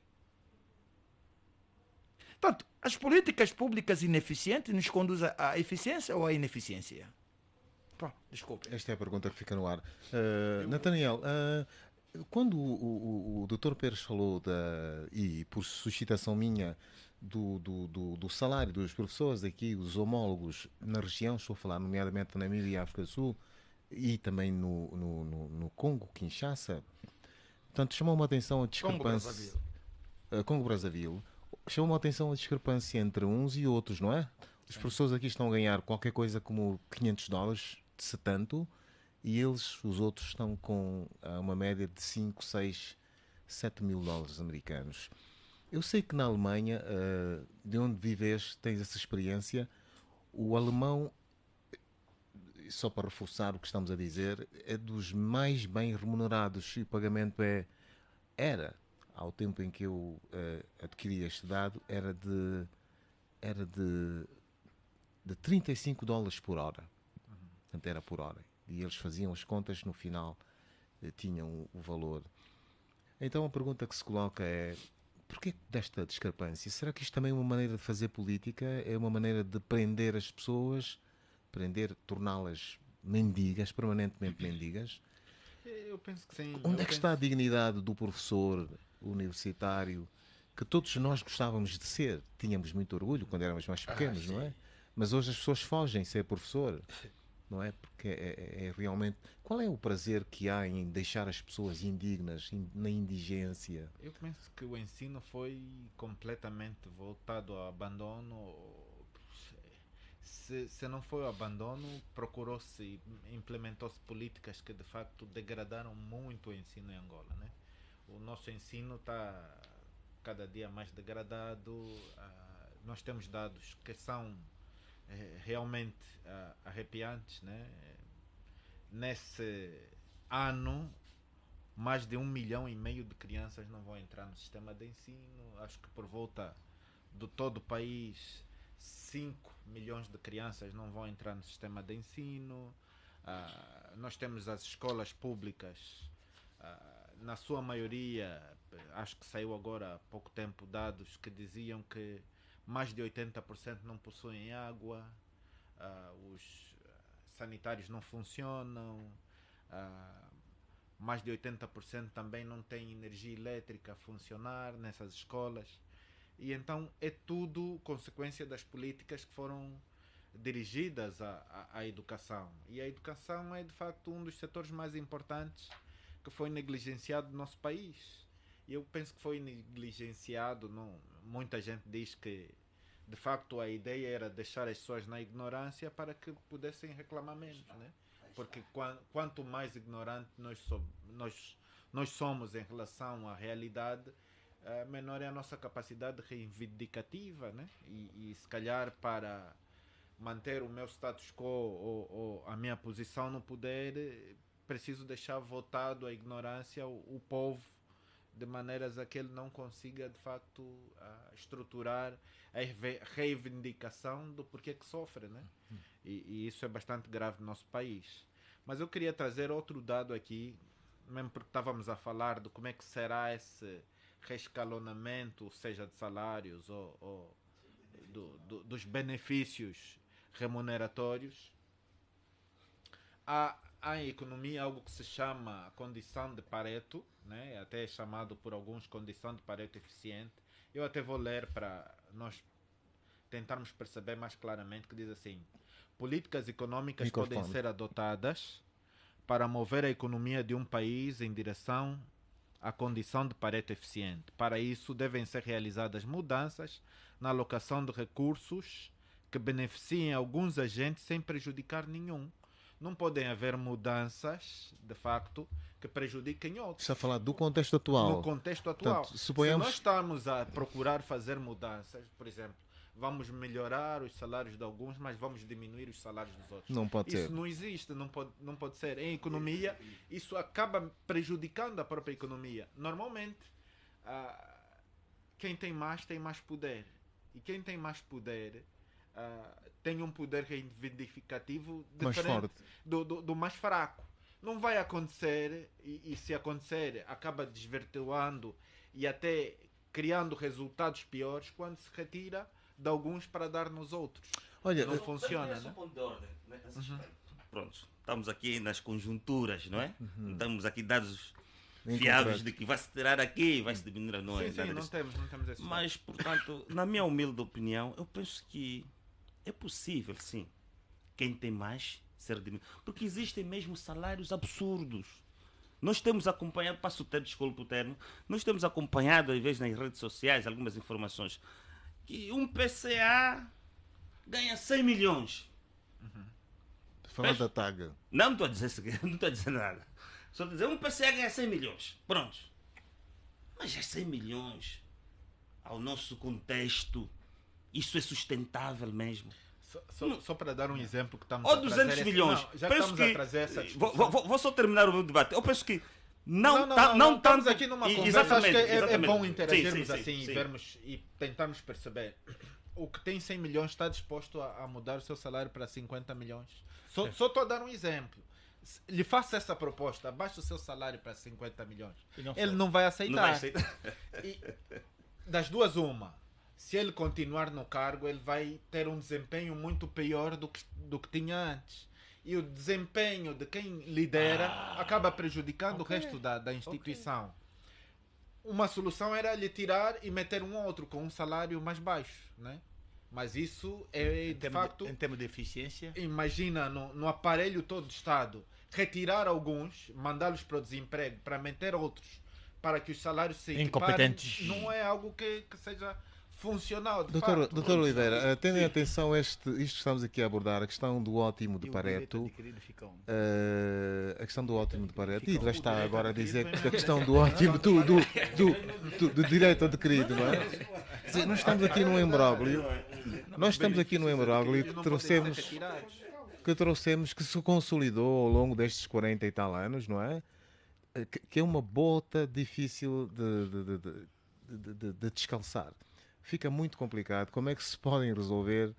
Portanto, as políticas públicas ineficientes nos conduzem à eficiência ou à ineficiência? Pô, desculpe. Esta é a pergunta que fica no ar. Nathaniel, quando o Dr. Pérez falou, e por suscitação minha, do salário dos professores aqui, os homólogos na região, estou a falar nomeadamente na Namíbia e África do Sul, e também no Congo, Kinshasa, portanto, chamou-me a atenção a discrepância. Congo-Brazzaville. Chamou-me a atenção a discrepância entre uns e outros, não é? Os professores aqui estão a ganhar qualquer coisa como $500, se tanto, e eles, os outros, estão com uma média de 5, 6, 7 mil dólares americanos. Eu sei que na Alemanha, de onde vives, tens essa experiência. O alemão, só para reforçar o que estamos a dizer, é dos mais bem remunerados, e o pagamento era, ao tempo em que eu adquiri este dado, era de $35 por hora. Portanto, era por hora. E eles faziam as contas, no final tinham o valor. Então a pergunta que se coloca é: porquê desta discrepância? Será que isto também é uma maneira de fazer política? É uma maneira de prender as pessoas, torná-las mendigas, permanentemente mendigas? Eu penso que sim. Onde é que está a dignidade do professor universitário, que todos nós gostávamos de ser? Tínhamos muito orgulho quando éramos mais pequenos, não é? Mas hoje as pessoas fogem ser professor, não é? Porque é realmente... Qual é o prazer que há em deixar as pessoas indignas, na indigência? Eu penso que o ensino foi completamente voltado ao abandono. Se não foi o abandono, procurou-se, implementou-se políticas que de facto degradaram muito o ensino em Angola, né? O nosso ensino está cada dia mais degradado. Nós temos dados que são realmente arrepiantes, né? Nesse ano, mais de 1,5 milhão de crianças não vão entrar no sistema de ensino. Acho que por volta do todo o país, 5 milhões de crianças não vão entrar no sistema de ensino. Nós temos as escolas públicas, na sua maioria, acho que saiu agora há pouco tempo dados que diziam que mais de 80% não possuem água, os sanitários não funcionam, mais de 80% também não têm energia elétrica a funcionar nessas escolas. E então é tudo consequência das políticas que foram dirigidas à educação. E a educação é de facto um dos setores mais importantes que foi negligenciado no nosso país. E eu penso que foi negligenciado. Muita gente diz que de facto a ideia era deixar as pessoas na ignorância para que pudessem reclamar menos, né? Porque quanto mais ignorante nós somos em relação à realidade, menor é a nossa capacidade reivindicativa, né? E se calhar para manter o meu status quo ou a minha posição no poder, preciso deixar votado a ignorância o povo, de maneiras a que ele não consiga de facto estruturar a reivindicação do porquê que sofre, né? E isso é bastante grave no nosso país. Mas eu queria trazer outro dado aqui, mesmo porque estávamos a falar de como é que será esse reescalonamento, seja de salários ou dos benefícios remuneratórios. Há em economia algo que se chama condição de Pareto, né? Até é chamado por alguns condição de Pareto eficiente. Eu até vou ler para nós tentarmos perceber mais claramente, que diz assim: políticas econômicas podem ser adotadas para mover a economia de um país em direção à condição de Pareto eficiente. Para isso, devem ser realizadas mudanças na alocação de recursos que beneficiem alguns agentes sem prejudicar nenhum. Não podem haver mudanças, de facto, que prejudiquem outros. Está a falar do contexto atual. No contexto atual. Portanto, suponhamos... Se nós estamos a procurar fazer mudanças, por exemplo, vamos melhorar os salários de alguns, mas vamos diminuir os salários dos outros. Não pode ser. Isso não existe, não pode ser. Em economia, isso acaba prejudicando a própria economia. Normalmente, quem tem mais poder. E quem tem mais poder tem um poder reivindicativo diferente do mais fraco. Não vai acontecer, e se acontecer, acaba desvirtuando e até criando resultados piores quando se retira de alguns para dar nos outros. Olha, não funciona, né? Pronto, estamos aqui nas conjunturas, não é? Estamos aqui dados fiáveis de que vai se tirar aqui, vai se diminuir a nós. Sim, não temos esse. Mas, portanto, na minha humilde opinião, eu penso que é possível, sim, quem tem mais ser diminuído. Porque existem mesmo salários absurdos. Nós temos acompanhado, passo o termo, desculpa o termo, nós temos acompanhado, às vezes, nas redes sociais, algumas informações, que um PCA ganha 100 milhões. Falando da TAG. Não estou a dizer, não estou a dizer nada. Só estou a dizer, um PCA ganha 100 milhões. Pronto. Mas é 100 milhões. Ao nosso contexto, isso é sustentável mesmo. Só para dar um exemplo que estamos a trazer... Ou 200 milhões. Não, já penso estamos que, a trazer essa discussão. Vou só terminar o meu debate. Eu penso que não estamos tanto... aqui numa conversa, acho que é bom interagirmos assim. E vermos e tentarmos perceber. O que tem 100 milhões está disposto a mudar o seu salário para 50 milhões. Só estou a dar um exemplo. Lhe faça essa proposta, abaixe o seu salário para 50 milhões. Ele não vai aceitar. Não vai aceitar. E, das duas, uma. Se ele continuar no cargo, ele vai ter um desempenho muito pior do que tinha antes. E o desempenho de quem lidera acaba prejudicando o resto da instituição. Uma solução era lhe tirar e meter um outro com um salário mais baixo, né? Mas isso é, de facto... Em termos de eficiência? Imagina, no aparelho todo do Estado, retirar alguns, mandá-los para o desemprego, para meter outros, para que os salários se equiparem, não é algo que seja funcional, de facto. Doutor Oliveira, tendo em atenção isto que estamos aqui a abordar, a questão do ótimo de Pareto, a questão do ótimo de Pareto, e já está agora a dizer que a questão do ótimo do direito adquirido, não é? Nós estamos aqui num imbróglio, que trouxemos, que se consolidou ao longo destes 40 e tal anos, não é? Que é uma bota difícil de descalçar. Fica muito complicado. Como é que se podem resolver,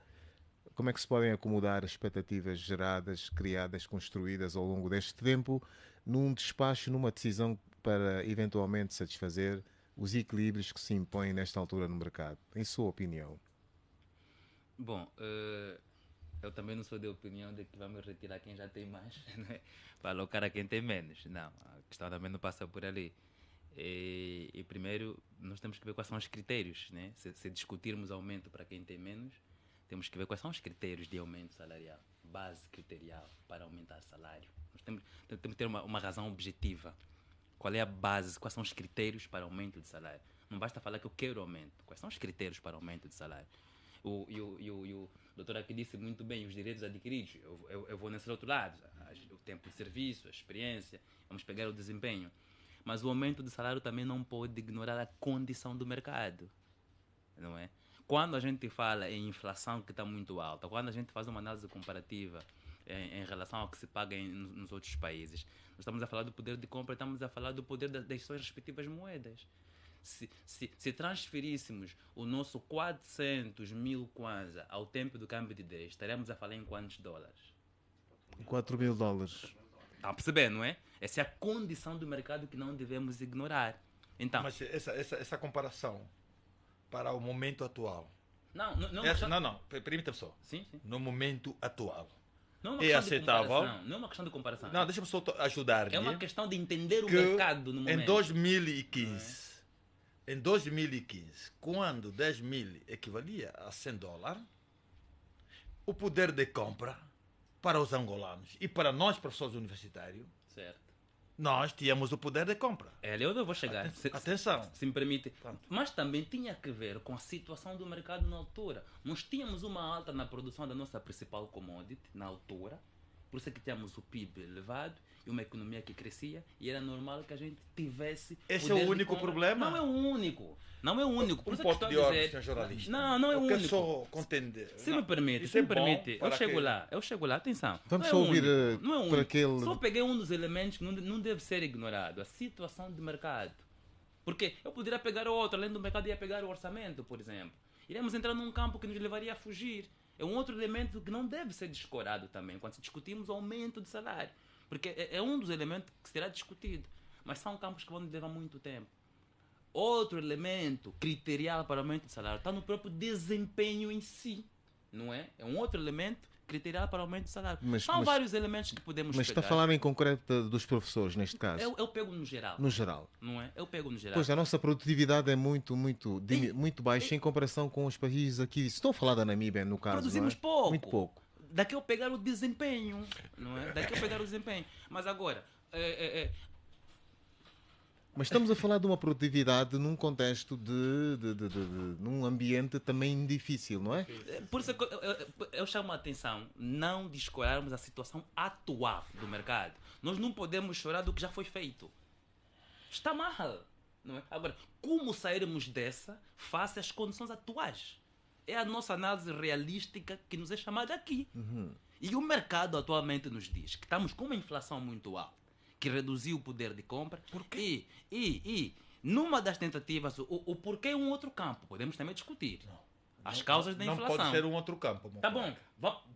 como é que se podem acomodar as expectativas geradas, criadas, construídas ao longo deste tempo, num despacho, numa decisão para eventualmente satisfazer os equilíbrios que se impõem nesta altura no mercado? Em sua opinião. Bom, eu também não sou de opinião de que vamos retirar quem já tem mais, né, para alocar a quem tem menos. Não, a questão também não passa por ali. E primeiro, nós temos que ver quais são os critérios, né? Se discutirmos aumento para quem tem menos, temos que ver quais são os critérios de aumento salarial, base criterial para aumentar o salário. Nós temos que ter uma razão objetiva. Qual é a base, quais são os critérios para aumento de salário? Não basta falar que eu quero aumento. Quais são os critérios para aumento de salário? O doutor aqui disse muito bem os direitos adquiridos. Eu vou nesse outro lado. O tempo de serviço, a experiência, vamos pegar o desempenho. Mas o aumento de salário também não pode ignorar a condição do mercado. Não é? Quando a gente fala em inflação que está muito alta, quando a gente faz uma análise comparativa em relação ao que se paga nos outros países, nós estamos a falar do poder de compra, estamos a falar do poder das suas respectivas moedas. Se transferíssemos o nosso 400 mil kwanza ao tempo do câmbio de 10, estaremos a falar em quantos dólares? 4 mil dólares. Está a perceber, não é? Essa é a condição do mercado que não devemos ignorar. Então, Mas essa comparação para o momento atual. não, Permita-me só. Sim, sim. No momento atual. Não é uma É questão de aceitável? comparação. Não é uma questão de comparação. Não, deixa-me só ajudar-lhe. É uma questão de entender o que mercado no momento. em 2015, quando 10 mil equivalia a 100 dólares, o poder de compra para os angolanos e para nós, professores universitários, Certo. nós tínhamos o poder de compra. É ali onde eu vou chegar. Atenção. Se me permite. Pronto. Mas também tinha que ver com a situação do mercado na altura. Nós tínhamos uma alta na produção da nossa principal commodity na altura. Por isso é que tínhamos o PIB elevado e uma economia que crescia e era normal que a gente tivesse. Esse é poder o de único compra. problema? Não é o único. Não é o único. Por Um isso é que ponto estou de a ordem, dizer. senhor jornalista. Não é o Eu quero único. só contender. Se Não, me permite, isso se é me bom permite, para eu chego lá, atenção. Vamos Não só é ouvir único, não é por único. aquele... Só peguei um dos elementos que não deve ser ignorado, a situação de mercado. Porque eu poderia pegar outro, além do mercado ia pegar o orçamento, por exemplo. Iremos entrar num campo que nos levaria a fugir. É um outro elemento que não deve ser descorado também, quando se discutimos o aumento de salário. Porque é um dos elementos que será discutido. Mas são campos que vão levar muito tempo. Outro elemento criterial para o aumento de salário está no próprio desempenho em si. Não é? É um outro elemento criterial para o aumento de salário. São vários elementos que podemos Mas pegar. está a falar em concreto dos professores, neste caso? Eu pego no geral. No geral. Não é? Eu pego no geral. Pois, a nossa produtividade é muito baixa em comparação com os países aqui. Estou a falar da Namíbia, no caso. Produzimos não é? pouco. Muito pouco. Daqui eu pegar o desempenho, não é? Daqui eu pegar o desempenho. Mas agora, Mas estamos a falar de uma produtividade num contexto num ambiente também difícil, não é? por isso que eu chamo a atenção, não descurarmos a situação atual do mercado. Nós não podemos chorar do que já foi feito. Está mal, não é? Agora, como sairmos dessa face às condições atuais? É a nossa análise realística que nos é chamada aqui. E o mercado atualmente nos diz que estamos com uma inflação muito alta, que reduziu o poder de compra. Por quê? E numa das tentativas, o porquê é um outro campo. Podemos também discutir. As causas da inflação. Não pode ser um outro campo. meu Tá bom. colega.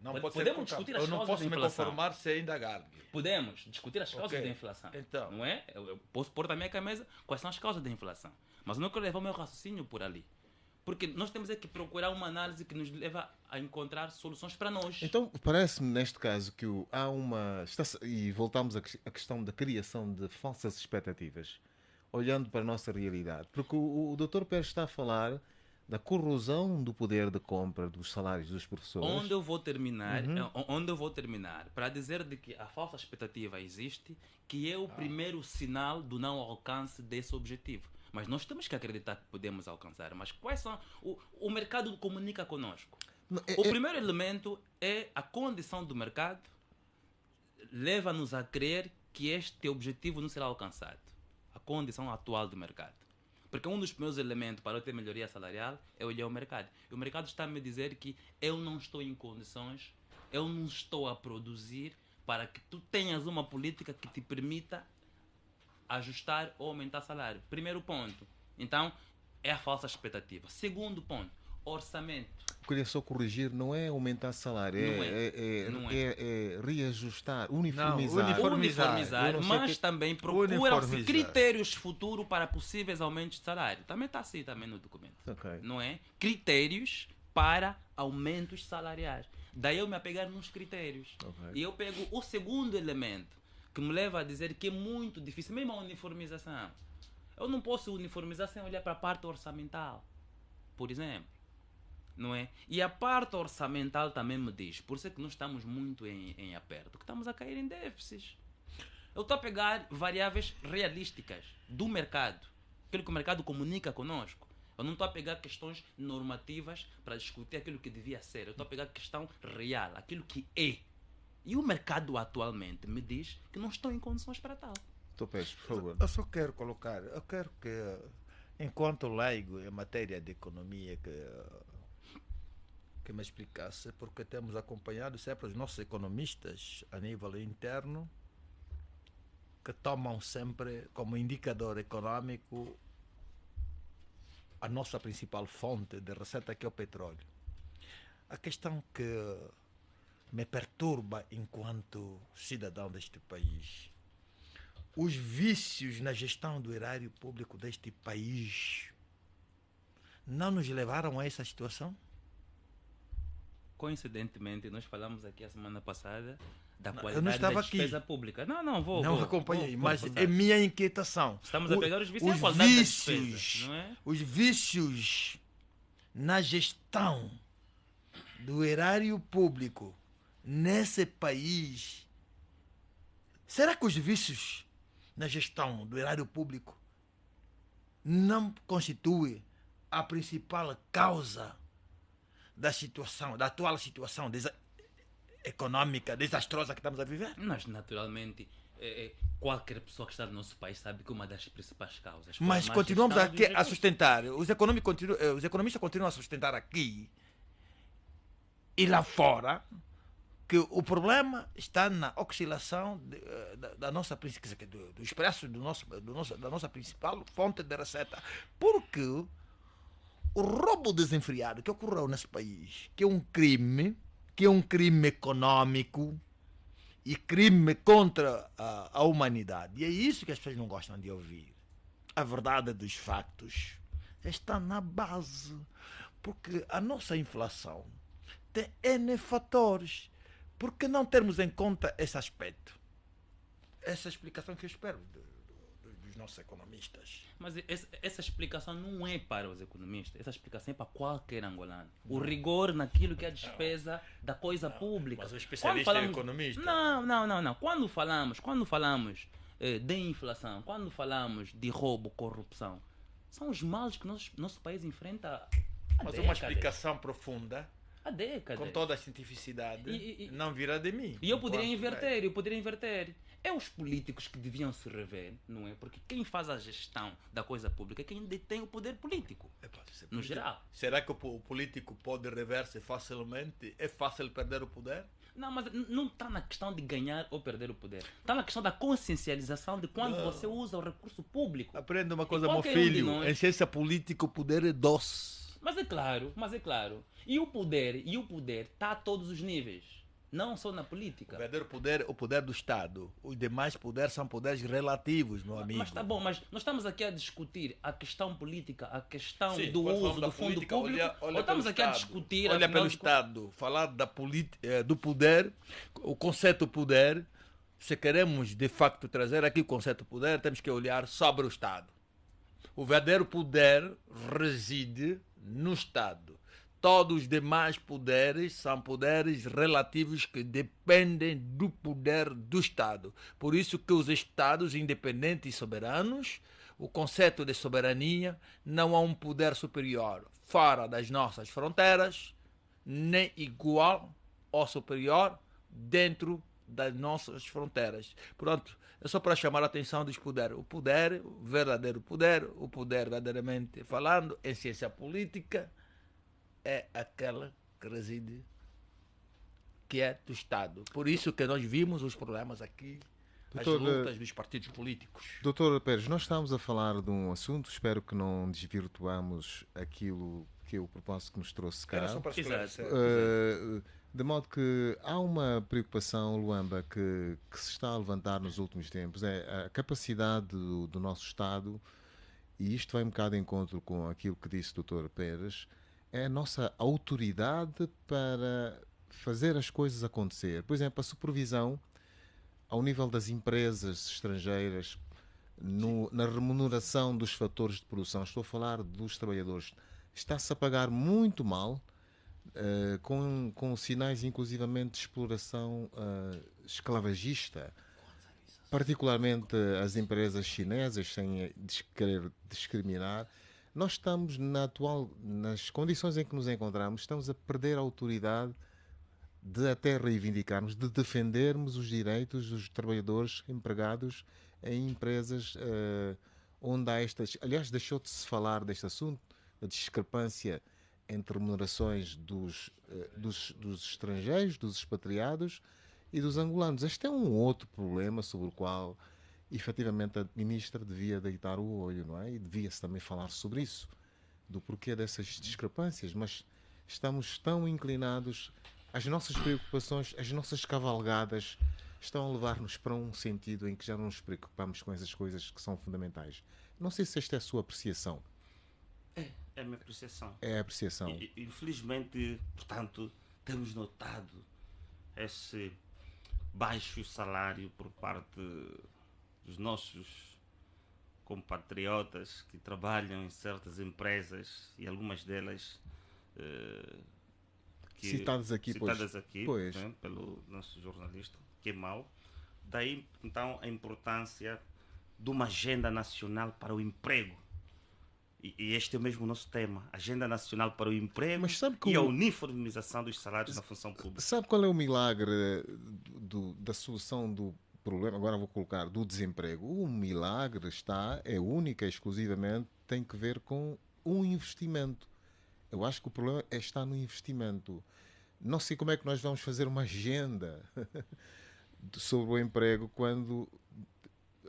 Não pode ser Podemos outro discutir campo. as Eu não causas posso da me inflação. conformar sem indagar. Podemos discutir as causas Ok. da inflação. Então. Não é? Eu posso pôr também aqui à mesa quais são as causas da inflação. Mas eu não quero levar o meu raciocínio por ali. Porque nós temos é que procurar uma análise que nos leva a encontrar soluções para nós. Então, parece-me neste caso que há uma... E voltamos à questão da criação de falsas expectativas, olhando para a nossa realidade. Porque o Dr. Pérez está a falar da corrosão do poder de compra dos salários dos professores. Onde eu vou terminar, para dizer de que a falsa expectativa existe, que é o primeiro sinal do não alcance desse objetivo. Mas nós temos que acreditar que podemos alcançar. Mas quais são... O mercado comunica conosco. O primeiro elemento é a condição do mercado leva-nos a crer que este objetivo não será alcançado. A condição atual do mercado. Porque um dos primeiros elementos para eu ter melhoria salarial é olhar o mercado. E o mercado está a me dizer que eu não estou em condições, eu não estou a produzir para que tu tenhas uma política que te permita ajustar ou aumentar salário. Primeiro ponto. Então, é a falsa expectativa. Segundo ponto, orçamento. Eu queria só corrigir, não é aumentar salário, é reajustar, uniformizar. Uniformizar, Eu não sei mas também procuram-se Uniformizar. critérios futuros para possíveis aumentos de salário. Também está assim também no documento. Ok. Não é? Critérios para aumentos salariais. Daí eu me apegar nos critérios. Ok. E eu pego o segundo elemento que me leva a dizer que é muito difícil, mesmo a uniformização. Eu não posso uniformizar sem olhar para a parte orçamental, por exemplo. Não é? E a parte orçamental também me diz, por isso é que nós estamos muito em aperto, que estamos a cair em déficits. Eu estou a pegar variáveis realísticas do mercado, aquilo que o mercado comunica conosco. Eu não estou a pegar questões normativas para discutir aquilo que devia ser. Eu estou a pegar a questão real, aquilo que é. E o mercado atualmente me diz que não estão em condições para tal. Doutor Pérez, por favor. Eu só quero colocar, eu quero que, enquanto leigo em matéria de economia, que me explicasse, porque temos acompanhado sempre os nossos economistas a nível interno, que tomam sempre como indicador econômico a nossa principal fonte de receita, que é o petróleo. A questão que me perturba enquanto cidadão deste país, os vícios na gestão do erário público deste país não nos levaram a essa situação? Coincidentemente, nós falamos aqui a semana passada da eu não qualidade estava da aqui. despesa pública. Não, vou. Não acompanhei, vou mas passar. é minha inquietação. Estamos a pegar os vícios e a Os qualidade das vícios, despesas, não é? os vícios na gestão do erário público nesse país. Será que os vícios na gestão do erário público não constituem a principal causa da situação, da atual situação econômica desastrosa que estamos a viver? Nós, naturalmente, qualquer pessoa que está no nosso país sabe que uma das principais causas. Mas foi a má continuamos gestão aqui dos a recursos. sustentar, os economistas continuam a sustentar aqui e lá fora que o problema está na oscilação da nossa do expresso da nossa principal fonte de receita. Porque o roubo desenfreado que ocorreu nesse país, que é um crime econômico e crime contra a humanidade. E é isso que as pessoas não gostam de ouvir. A verdade dos factos está na base. Porque a nossa inflação tem N fatores. Por que não termos em conta esse aspecto? Essa é a explicação que eu espero dos nossos economistas. Mas essa explicação não é para os economistas, essa explicação é para qualquer angolano. O rigor naquilo que é a despesa da coisa pública. Mas o especialista é economista. Não. Quando falamos de inflação, quando falamos de roubo, corrupção, são os males que nosso país enfrenta há Mas décadas. uma explicação profunda, Há décadas. com toda a cientificidade, não virá de mim. E eu poderia Enquanto inverter. É os políticos que deviam se rever, não é? Porque quem faz a gestão da coisa pública é quem detém o poder político. No geral. Será que o político pode rever-se facilmente? É fácil perder o poder? Não, mas não está na questão de ganhar ou perder o poder. Está na questão da consciencialização de quando você usa o recurso público. Aprenda uma coisa, E meu qualquer um de filho. nós- Em ciência política, o poder é doce. Mas é claro. E o poder está a todos os níveis. Não só na O política. verdadeiro poder é o poder do Estado. Os demais poderes são poderes relativos, meu amigo. Mas tá bom, mas nós estamos aqui a discutir a questão política, a questão Sim, do quando uso falamos da do fundo política, público, ou estamos pelo aqui a Estado. discutir... Olha afinal pelo de Estado. Falar do poder, o conceito poder, se queremos de facto trazer aqui o conceito poder, temos que olhar sobre o Estado. O verdadeiro poder reside no Estado. Todos os demais poderes são poderes relativos que dependem do poder do Estado. Por isso que os Estados independentes e soberanos, o conceito de soberania, não há um poder superior fora das nossas fronteiras, nem igual ou superior dentro das nossas fronteiras. Pronto, é só para chamar a atenção dos poderes. O poder, o verdadeiro poder, o poder verdadeiramente falando, em ciência política, é aquela que reside, que é do Estado. Por isso que nós vimos os problemas aqui, as lutas dos partidos políticos. Doutor Pérez, nós estamos a falar de um assunto, espero que não desvirtuamos aquilo que é o propósito que nos trouxe cá. Era só para esclarecer. De modo que há uma preocupação, Luamba, que se está a levantar nos últimos tempos, é a capacidade do nosso Estado, e isto vai um bocado de encontro com aquilo que disse o Dr. Pérez, é a nossa autoridade para fazer as coisas acontecer. Por exemplo, a supervisão ao nível das empresas estrangeiras, na remuneração dos fatores de produção, estou a falar dos trabalhadores, está-se a pagar muito mal, com sinais inclusivamente de exploração esclavagista, particularmente as empresas chinesas, sem querer discriminar, nós estamos nas condições em que nos encontramos, estamos a perder a autoridade de até reivindicarmos, de defendermos os direitos dos trabalhadores empregados em empresas onde há estas... Aliás, deixou de se falar deste assunto, da discrepância entre remunerações dos estrangeiros, dos expatriados e dos angolanos. Este é um outro problema sobre o qual, efetivamente, a ministra devia deitar o olho, não é? E devia-se também falar sobre isso, do porquê dessas discrepâncias, mas estamos tão inclinados, as nossas preocupações, as nossas cavalgadas estão a levar-nos para um sentido em que já não nos preocupamos com essas coisas que são fundamentais. Não sei se esta é a sua apreciação. É a minha apreciação. É a apreciação. Infelizmente, portanto, temos notado esse baixo salário por parte dos nossos compatriotas que trabalham em certas empresas e algumas delas citadas aqui, pois. Né, pelo nosso jornalista, que é mau. Daí, então, a importância de uma agenda nacional para o emprego. E este é mesmo o nosso tema, Agenda Nacional para o Emprego e a uniformização dos salários na função pública. Sabe qual é o milagre da solução do problema, agora vou colocar, do desemprego? O milagre é única, exclusivamente, tem que ver com um investimento. Eu acho que o problema está no investimento. Não sei como é que nós vamos fazer uma agenda sobre o emprego quando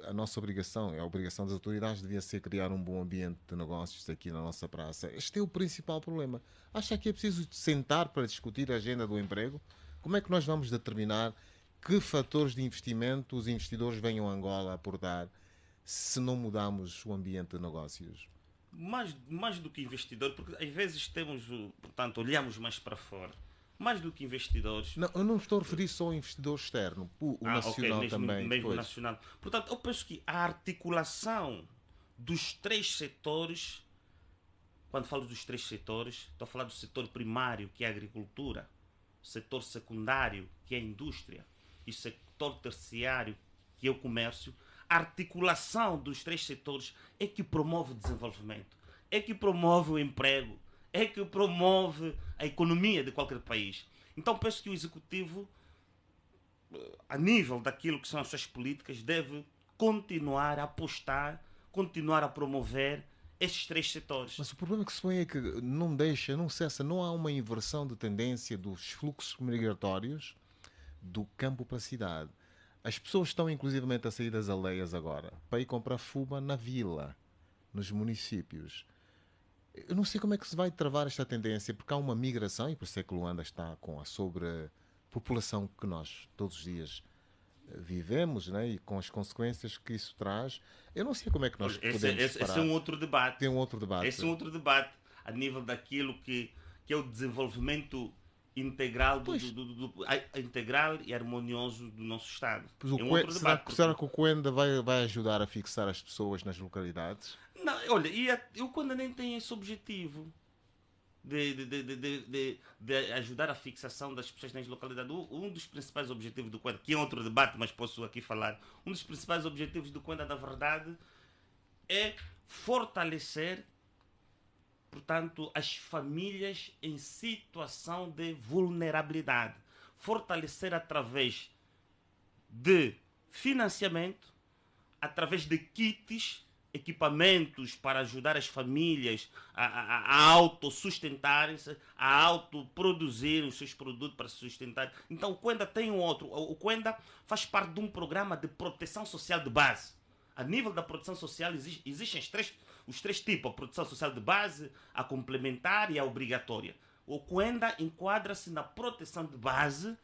a nossa obrigação, a obrigação das autoridades devia ser criar um bom ambiente de negócios aqui na nossa praça. Este é o principal problema. Acha que é preciso sentar para discutir a agenda do emprego? Como é que nós vamos determinar que fatores de investimento os investidores venham a Angola aportar se não mudarmos o ambiente de negócios? Mais do que investidor, porque às vezes portanto, olhamos mais para fora. Mais do que investidores. Não, eu não estou a referir só ao investidor externo, o nacional mesmo, também. Mesmo nacional. Portanto, eu penso que a articulação dos três setores, quando falo dos três setores, estou a falar do setor primário, que é a agricultura, setor secundário, que é a indústria, e setor terciário, que é o comércio. A articulação dos três setores é que promove o desenvolvimento, é que promove o emprego, é que promove a economia de qualquer país. Então penso que o Executivo, a nível daquilo que são as suas políticas, deve continuar a apostar, continuar a promover estes três setores. Mas o problema que se põe é que não cessa, não há uma inversão de tendência dos fluxos migratórios do campo para a cidade. As pessoas estão inclusivamente a sair das aldeias agora para ir comprar fubá na vila, nos municípios. Eu não sei como é que se vai travar esta tendência, porque há uma migração, e por isso é que Luanda está com a sobrepopulação que nós todos os dias vivemos, né? E com as consequências que isso traz. Eu não sei como é que nós podemos esse é um outro debate. Tem um outro debate. Esse é um outro debate a nível daquilo que é o desenvolvimento integral, integral e harmonioso do nosso Estado. Será que o Coenda vai ajudar a fixar as pessoas nas localidades? Não, olha, o Coenda nem tem esse objetivo de ajudar a fixação das pessoas nas localidades. Um dos principais objetivos do Coenda, que é outro debate, mas posso aqui falar, um dos principais objetivos do Coenda, na verdade, é fortalecer, portanto, as famílias em situação de vulnerabilidade. Fortalecer através de financiamento, através de kits, equipamentos para ajudar as famílias a autossustentarem-se, a autoproduzirem os seus produtos para se sustentar. Então o Coenda tem um outro. O Coenda faz parte de um programa de proteção social de base. A nível da proteção social existem os três tipos: a proteção social de base, a complementar e a obrigatória. O Coenda enquadra-se na proteção de base,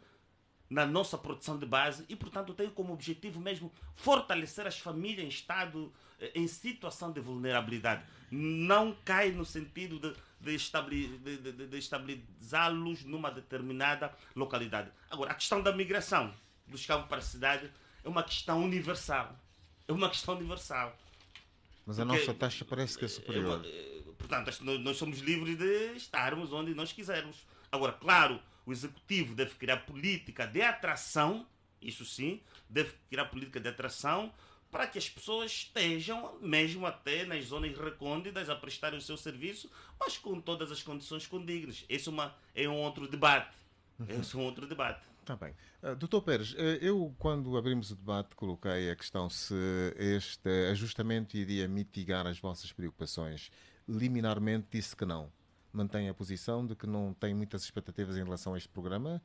na nossa proteção de base, e portanto tem como objetivo mesmo fortalecer as famílias em situação de vulnerabilidade. Não cai no sentido de estabilizá-los numa determinada localidade. Agora, a questão da migração dos campos para a cidade é uma questão universal. É uma questão universal. Mas a nossa taxa parece que é superior. Portanto, nós somos livres de estarmos onde nós quisermos. Agora, claro, o Executivo deve criar política de atração, isso sim, deve criar política de atração para que as pessoas estejam, mesmo até nas zonas recônditas, a prestar o seu serviço, mas com todas as condições condignas. Esse é um outro debate. Esse é um outro debate. Está bem. Doutor Pérez, eu quando abrimos o debate coloquei a questão se este ajustamento iria mitigar as vossas preocupações. Liminarmente disse que não. Mantém a posição de que não tem muitas expectativas em relação a este programa?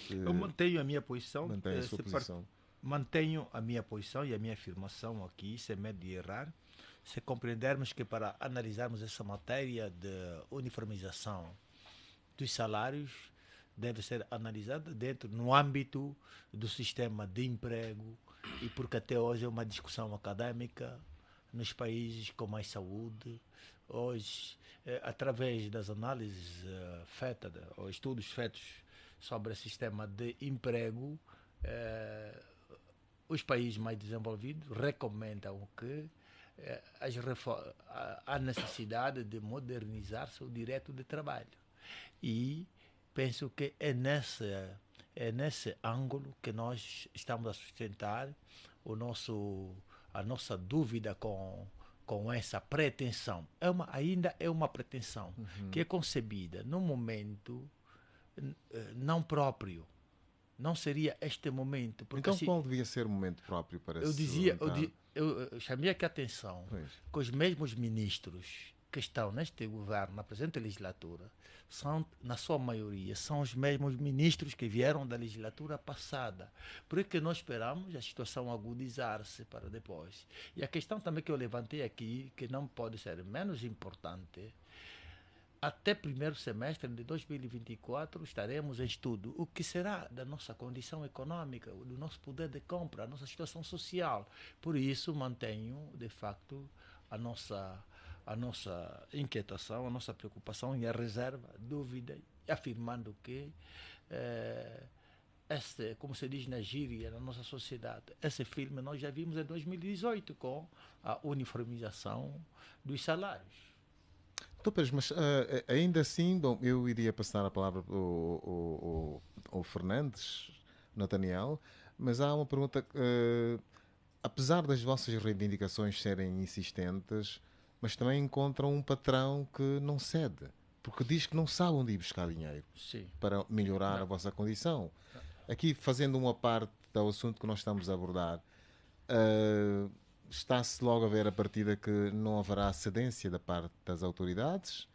Eu mantenho a minha posição. Mantém a sua posição. Mantenho a minha posição e a minha afirmação aqui, sem medo de errar, se compreendermos que para analisarmos essa matéria de uniformização dos salários, deve ser analisada no âmbito do sistema de emprego, e porque até hoje é uma discussão académica nos países com mais saúde. Hoje, através das análises feitas, ou estudos feitos sobre o sistema de emprego, os países mais desenvolvidos recomendam que há necessidade de modernizar-se o direito de trabalho. E penso que é nesse ângulo que nós estamos a sustentar a nossa dúvida com essa pretensão. Ainda é uma pretensão que é concebida num momento não próprio. Não seria este momento. Porque, então, qual devia ser o momento próprio para eu chamei aqui a atenção que os mesmos ministros que estão neste governo, na presente legislatura, na sua maioria, são os mesmos ministros que vieram da legislatura passada. Por isso que nós esperamos a situação agudizar-se para depois. E a questão também que eu levantei aqui, que não pode ser menos importante, até primeiro semestre de 2024 estaremos em estudo o que será da nossa condição econômica, do nosso poder de compra, a nossa situação social. Por isso mantenho, de facto, a nossa inquietação, a nossa preocupação e a reserva, dúvida, afirmando que como se diz na gíria, na nossa sociedade, esse filme nós já vimos em 2018 com a uniformização dos salários. Doutor Pérez, mas ainda assim, bom, eu iria passar a palavra ao Fernandes, Nathaniel, mas há uma pergunta. Apesar das vossas reivindicações serem insistentes, mas também encontram um patrão que não cede, porque diz que não sabe onde ir buscar dinheiro para melhorar a vossa condição. Aqui, fazendo uma parte do assunto que nós estamos a abordar, está-se logo a ver a partida que não haverá cedência da parte das autoridades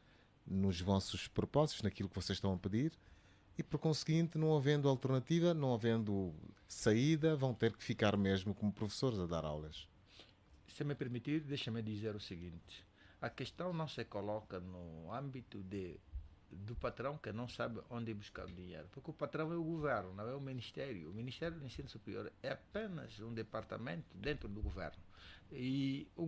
nos vossos propósitos, naquilo que vocês estão a pedir, e por conseguinte, não havendo alternativa, não havendo saída, vão ter que ficar mesmo como professores a dar aulas. Se me permitir, deixa-me dizer o seguinte: a questão não se coloca no âmbito do patrão que não sabe onde buscar o dinheiro, porque o patrão é o governo, não é o Ministério. O Ministério do Ensino Superior é apenas um departamento dentro do governo. E o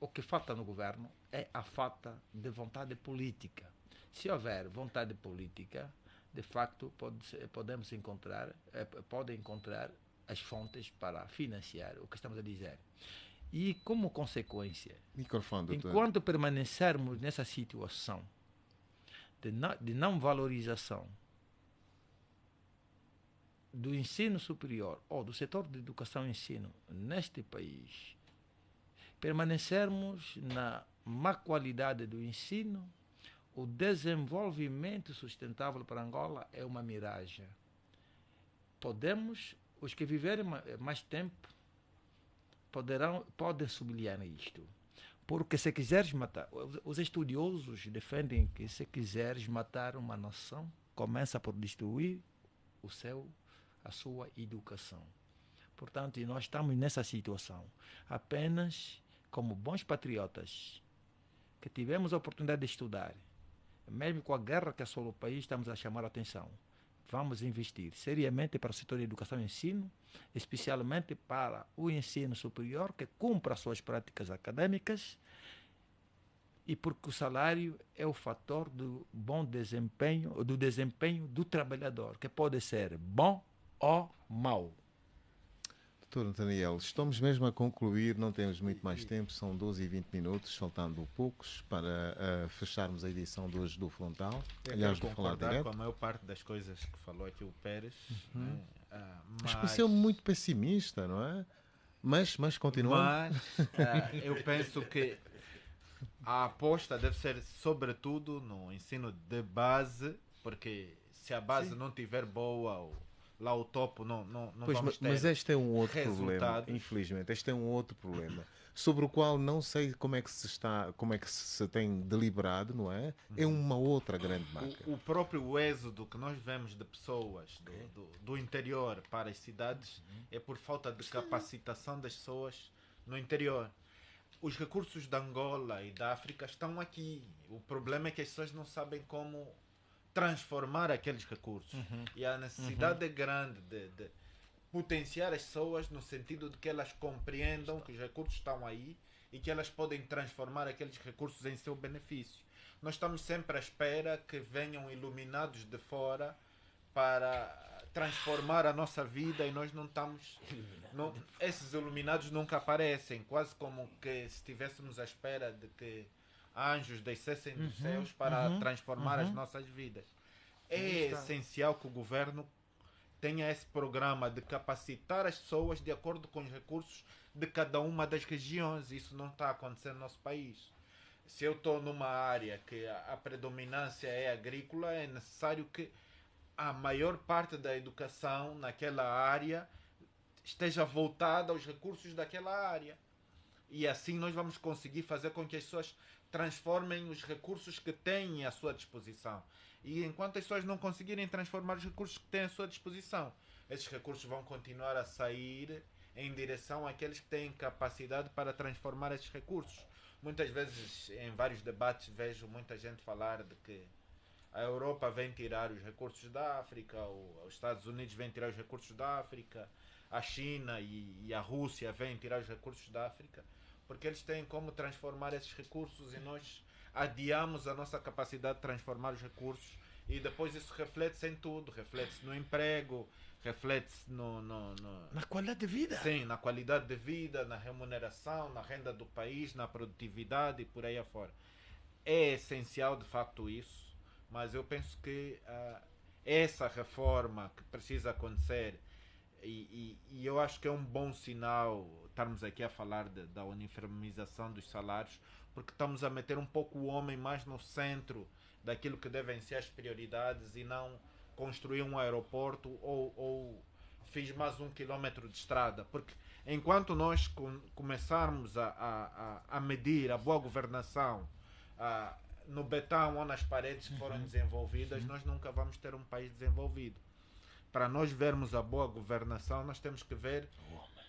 que falta no governo é a falta de vontade política. Se houver vontade política, de facto, podem encontrar as fontes para financiar o que estamos a dizer. E como consequência, enquanto permanecermos nessa situação de não valorização do ensino superior ou do setor de educação e ensino neste país, permanecermos na má qualidade do ensino, o desenvolvimento sustentável para Angola é uma miragem. Os que viverem mais tempo, podem sublinhar isto. Porque se quiseres matar, os estudiosos defendem que se quiseres matar uma nação, começa por destruir a sua educação. Portanto, nós estamos nessa situação. Apenas como bons patriotas que tivemos a oportunidade de estudar, mesmo com a guerra que assola o país, estamos a chamar a atenção. Vamos investir seriamente para o setor de educação e ensino, especialmente para o ensino superior, que cumpra as suas práticas acadêmicas, e porque o salário é o fator do bom desempenho, do desempenho do trabalhador, que pode ser bom ou mau. Doutor Nathaniel, estamos mesmo a concluir, não temos muito mais tempo, são 12 e 20 minutos, faltando poucos para fecharmos a edição de hoje do Frontal. Aliás, do Falar Direto. Com a maior parte das coisas que falou aqui o Pérez, né? Mas pareceu muito pessimista, não é? Mas continuando. Mas eu penso que a aposta deve ser sobretudo no ensino de base, porque se a base não tiver boa, lá o topo não pois, vamos ter. Mas este é um outro resultado. problema, infelizmente. Este é um outro problema, sobre o qual não sei como é que se tem deliberado, não é? É uma outra grande marca. O próprio êxodo que nós vemos de pessoas do interior para as cidades é por falta de capacitação das pessoas no interior. Os recursos da Angola e da África estão aqui. O problema é que as pessoas não sabem como transformar aqueles recursos. E a necessidade é grande de potenciar as pessoas no sentido de que elas compreendam que os recursos estão aí e que elas podem transformar aqueles recursos em seu benefício. Nós estamos sempre à espera que venham iluminados de fora para transformar a nossa vida e nós não estamos... esses iluminados nunca aparecem, quase como que se estivéssemos à espera de que anjos descessem dos céus para transformar as nossas vidas. É essencial que o governo tenha esse programa de capacitar as pessoas de acordo com os recursos de cada uma das regiões. Isso não está acontecendo no nosso país. Se eu estou numa área que a predominância é agrícola, é necessário que a maior parte da educação naquela área esteja voltada aos recursos daquela área. E assim nós vamos conseguir fazer com que as pessoas transformem os recursos que têm à sua disposição. E enquanto as pessoas não conseguirem transformar os recursos que têm à sua disposição, esses recursos vão continuar a sair em direção àqueles que têm capacidade para transformar esses recursos. Muitas vezes, em vários debates, vejo muita gente falar de que a Europa vem tirar os recursos da África, os Estados Unidos vêm tirar os recursos da África, a China e a Rússia vêm tirar os recursos da África, porque eles têm como transformar esses recursos e nós adiamos a nossa capacidade de transformar os recursos e depois isso reflete-se em tudo, reflete-se no emprego, reflete-se na qualidade de vida. Sim, na qualidade de vida, na remuneração, na renda do país, na produtividade e por aí afora. É essencial de facto isso, mas eu penso que essa reforma que precisa acontecer e eu acho que é um bom sinal estarmos aqui a falar da uniformização dos salários, porque estamos a meter um pouco o homem mais no centro daquilo que devem ser as prioridades e não construir um aeroporto ou fiz mais 1 quilômetro de estrada, porque enquanto nós começarmos a medir a boa governação no betão ou nas paredes que foram desenvolvidas, nós nunca vamos ter um país desenvolvido. Para nós vermos a boa governação, nós temos que ver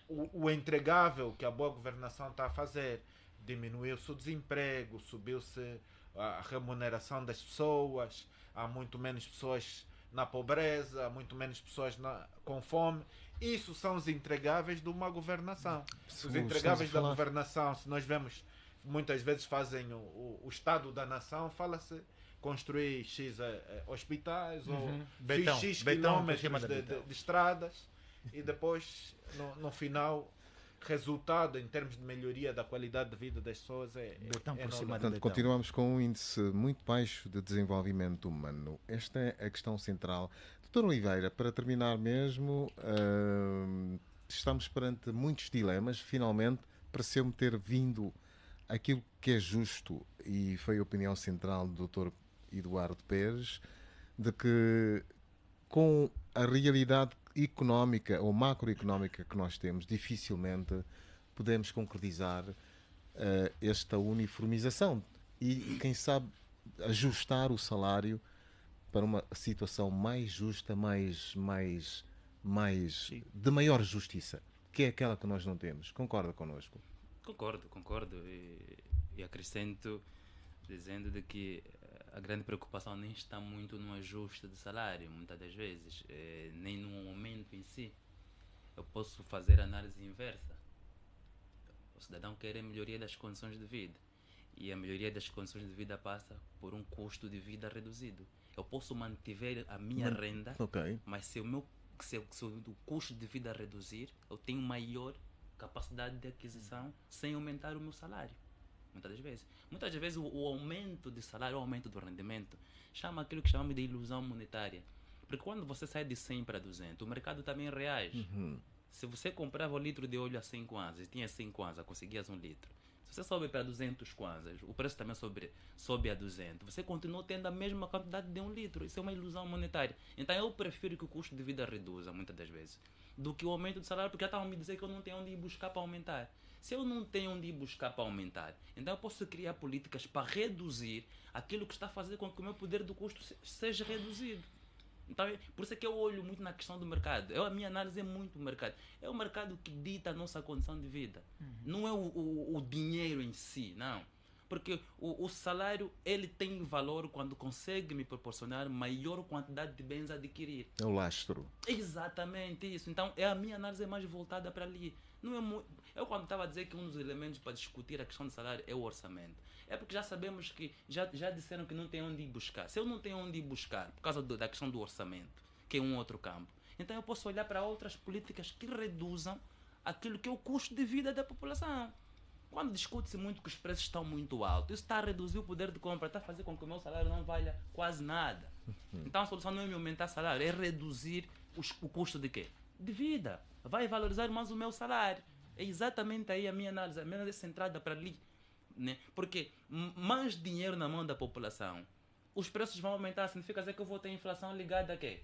o entregável que a boa governação está a fazer. Diminuiu-se o desemprego, subiu-se a remuneração das pessoas, há muito menos pessoas na pobreza, há muito menos pessoas com fome. Isso são os entregáveis de uma governação. Os entregáveis da governação, se nós vemos, muitas vezes fazem o Estado da Nação, fala-se construir X hospitais ou X quilómetros de estradas e depois, no final, resultado em termos de melhoria da qualidade de vida das pessoas é Portanto, continuamos com um índice muito baixo de desenvolvimento humano. Esta é a questão central. Doutor Oliveira, para terminar mesmo, estamos perante muitos dilemas. Finalmente, pareceu-me ter vindo aquilo que é justo, e foi a opinião central do Dr. Eduardo Pérez, de que com a realidade económica ou macroeconómica que nós temos, dificilmente podemos concretizar esta uniformização e, quem sabe, ajustar o salário para uma situação mais justa, de maior justiça, que é aquela que nós não temos. Concorda connosco? Concordo e acrescento dizendo de que a grande preocupação nem está muito no ajuste de salário, muitas das vezes, nem no aumento em si. Eu posso fazer a análise inversa. O cidadão quer a melhoria das condições de vida e a melhoria das condições de vida passa por um custo de vida reduzido. Eu posso manter a minha renda, mas se o meu que se o custo de vida reduzir, eu tenho maior capacidade de aquisição sem aumentar o meu salário. Muitas das vezes o aumento de salário, o aumento do rendimento, chama aquilo que chamamos de ilusão monetária. Porque quando você sai de 100 para 200, o mercado também reage. Se você comprava o litro de óleo a 100 kwanzas e tinha 100 kwanzas, conseguias 1 litro. Se você sobe para 200 kwanzas, o preço também sobe a 200. Você continua tendo a mesma quantidade de 1 litro. Isso é uma ilusão monetária. Então eu prefiro que o custo de vida reduza, muitas das vezes, do que o aumento do salário, porque já estavam me dizer que eu não tenho onde ir buscar para aumentar. Se eu não tenho onde ir buscar para aumentar, então eu posso criar políticas para reduzir aquilo que está a fazer com que o meu poder do custo seja reduzido. Então, por isso é que eu olho muito na questão do mercado. A minha análise é muito o mercado. É o mercado que dita a nossa condição de vida. Não é o dinheiro em si, não. Porque o salário, ele tem valor quando consegue me proporcionar maior quantidade de bens a adquirir. É o lastro. Exatamente isso. Então, a minha análise é mais voltada para ali. Não é eu quando estava a dizer que um dos elementos para discutir a questão do salário é o orçamento. É porque já sabemos que, já disseram que não tem onde ir buscar. Se eu não tenho onde ir buscar, por causa da questão do orçamento, que é um outro campo, então eu posso olhar para outras políticas que reduzam aquilo que é o custo de vida da população. Quando discute-se muito que os preços estão muito altos, isso está a reduzir o poder de compra, está a fazer com que o meu salário não valha quase nada. Então a solução não é me aumentar o salário, é reduzir o custo de quê? De vida. Vai valorizar mais o meu salário. É exatamente aí a minha análise é centrada para ali. Né? Porque mais dinheiro na mão da população, os preços vão aumentar, significa dizer que eu vou ter inflação ligada a quê?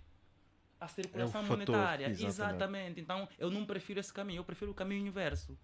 A circulação monetária. Exatamente. Então eu não prefiro esse caminho, eu prefiro o caminho inverso.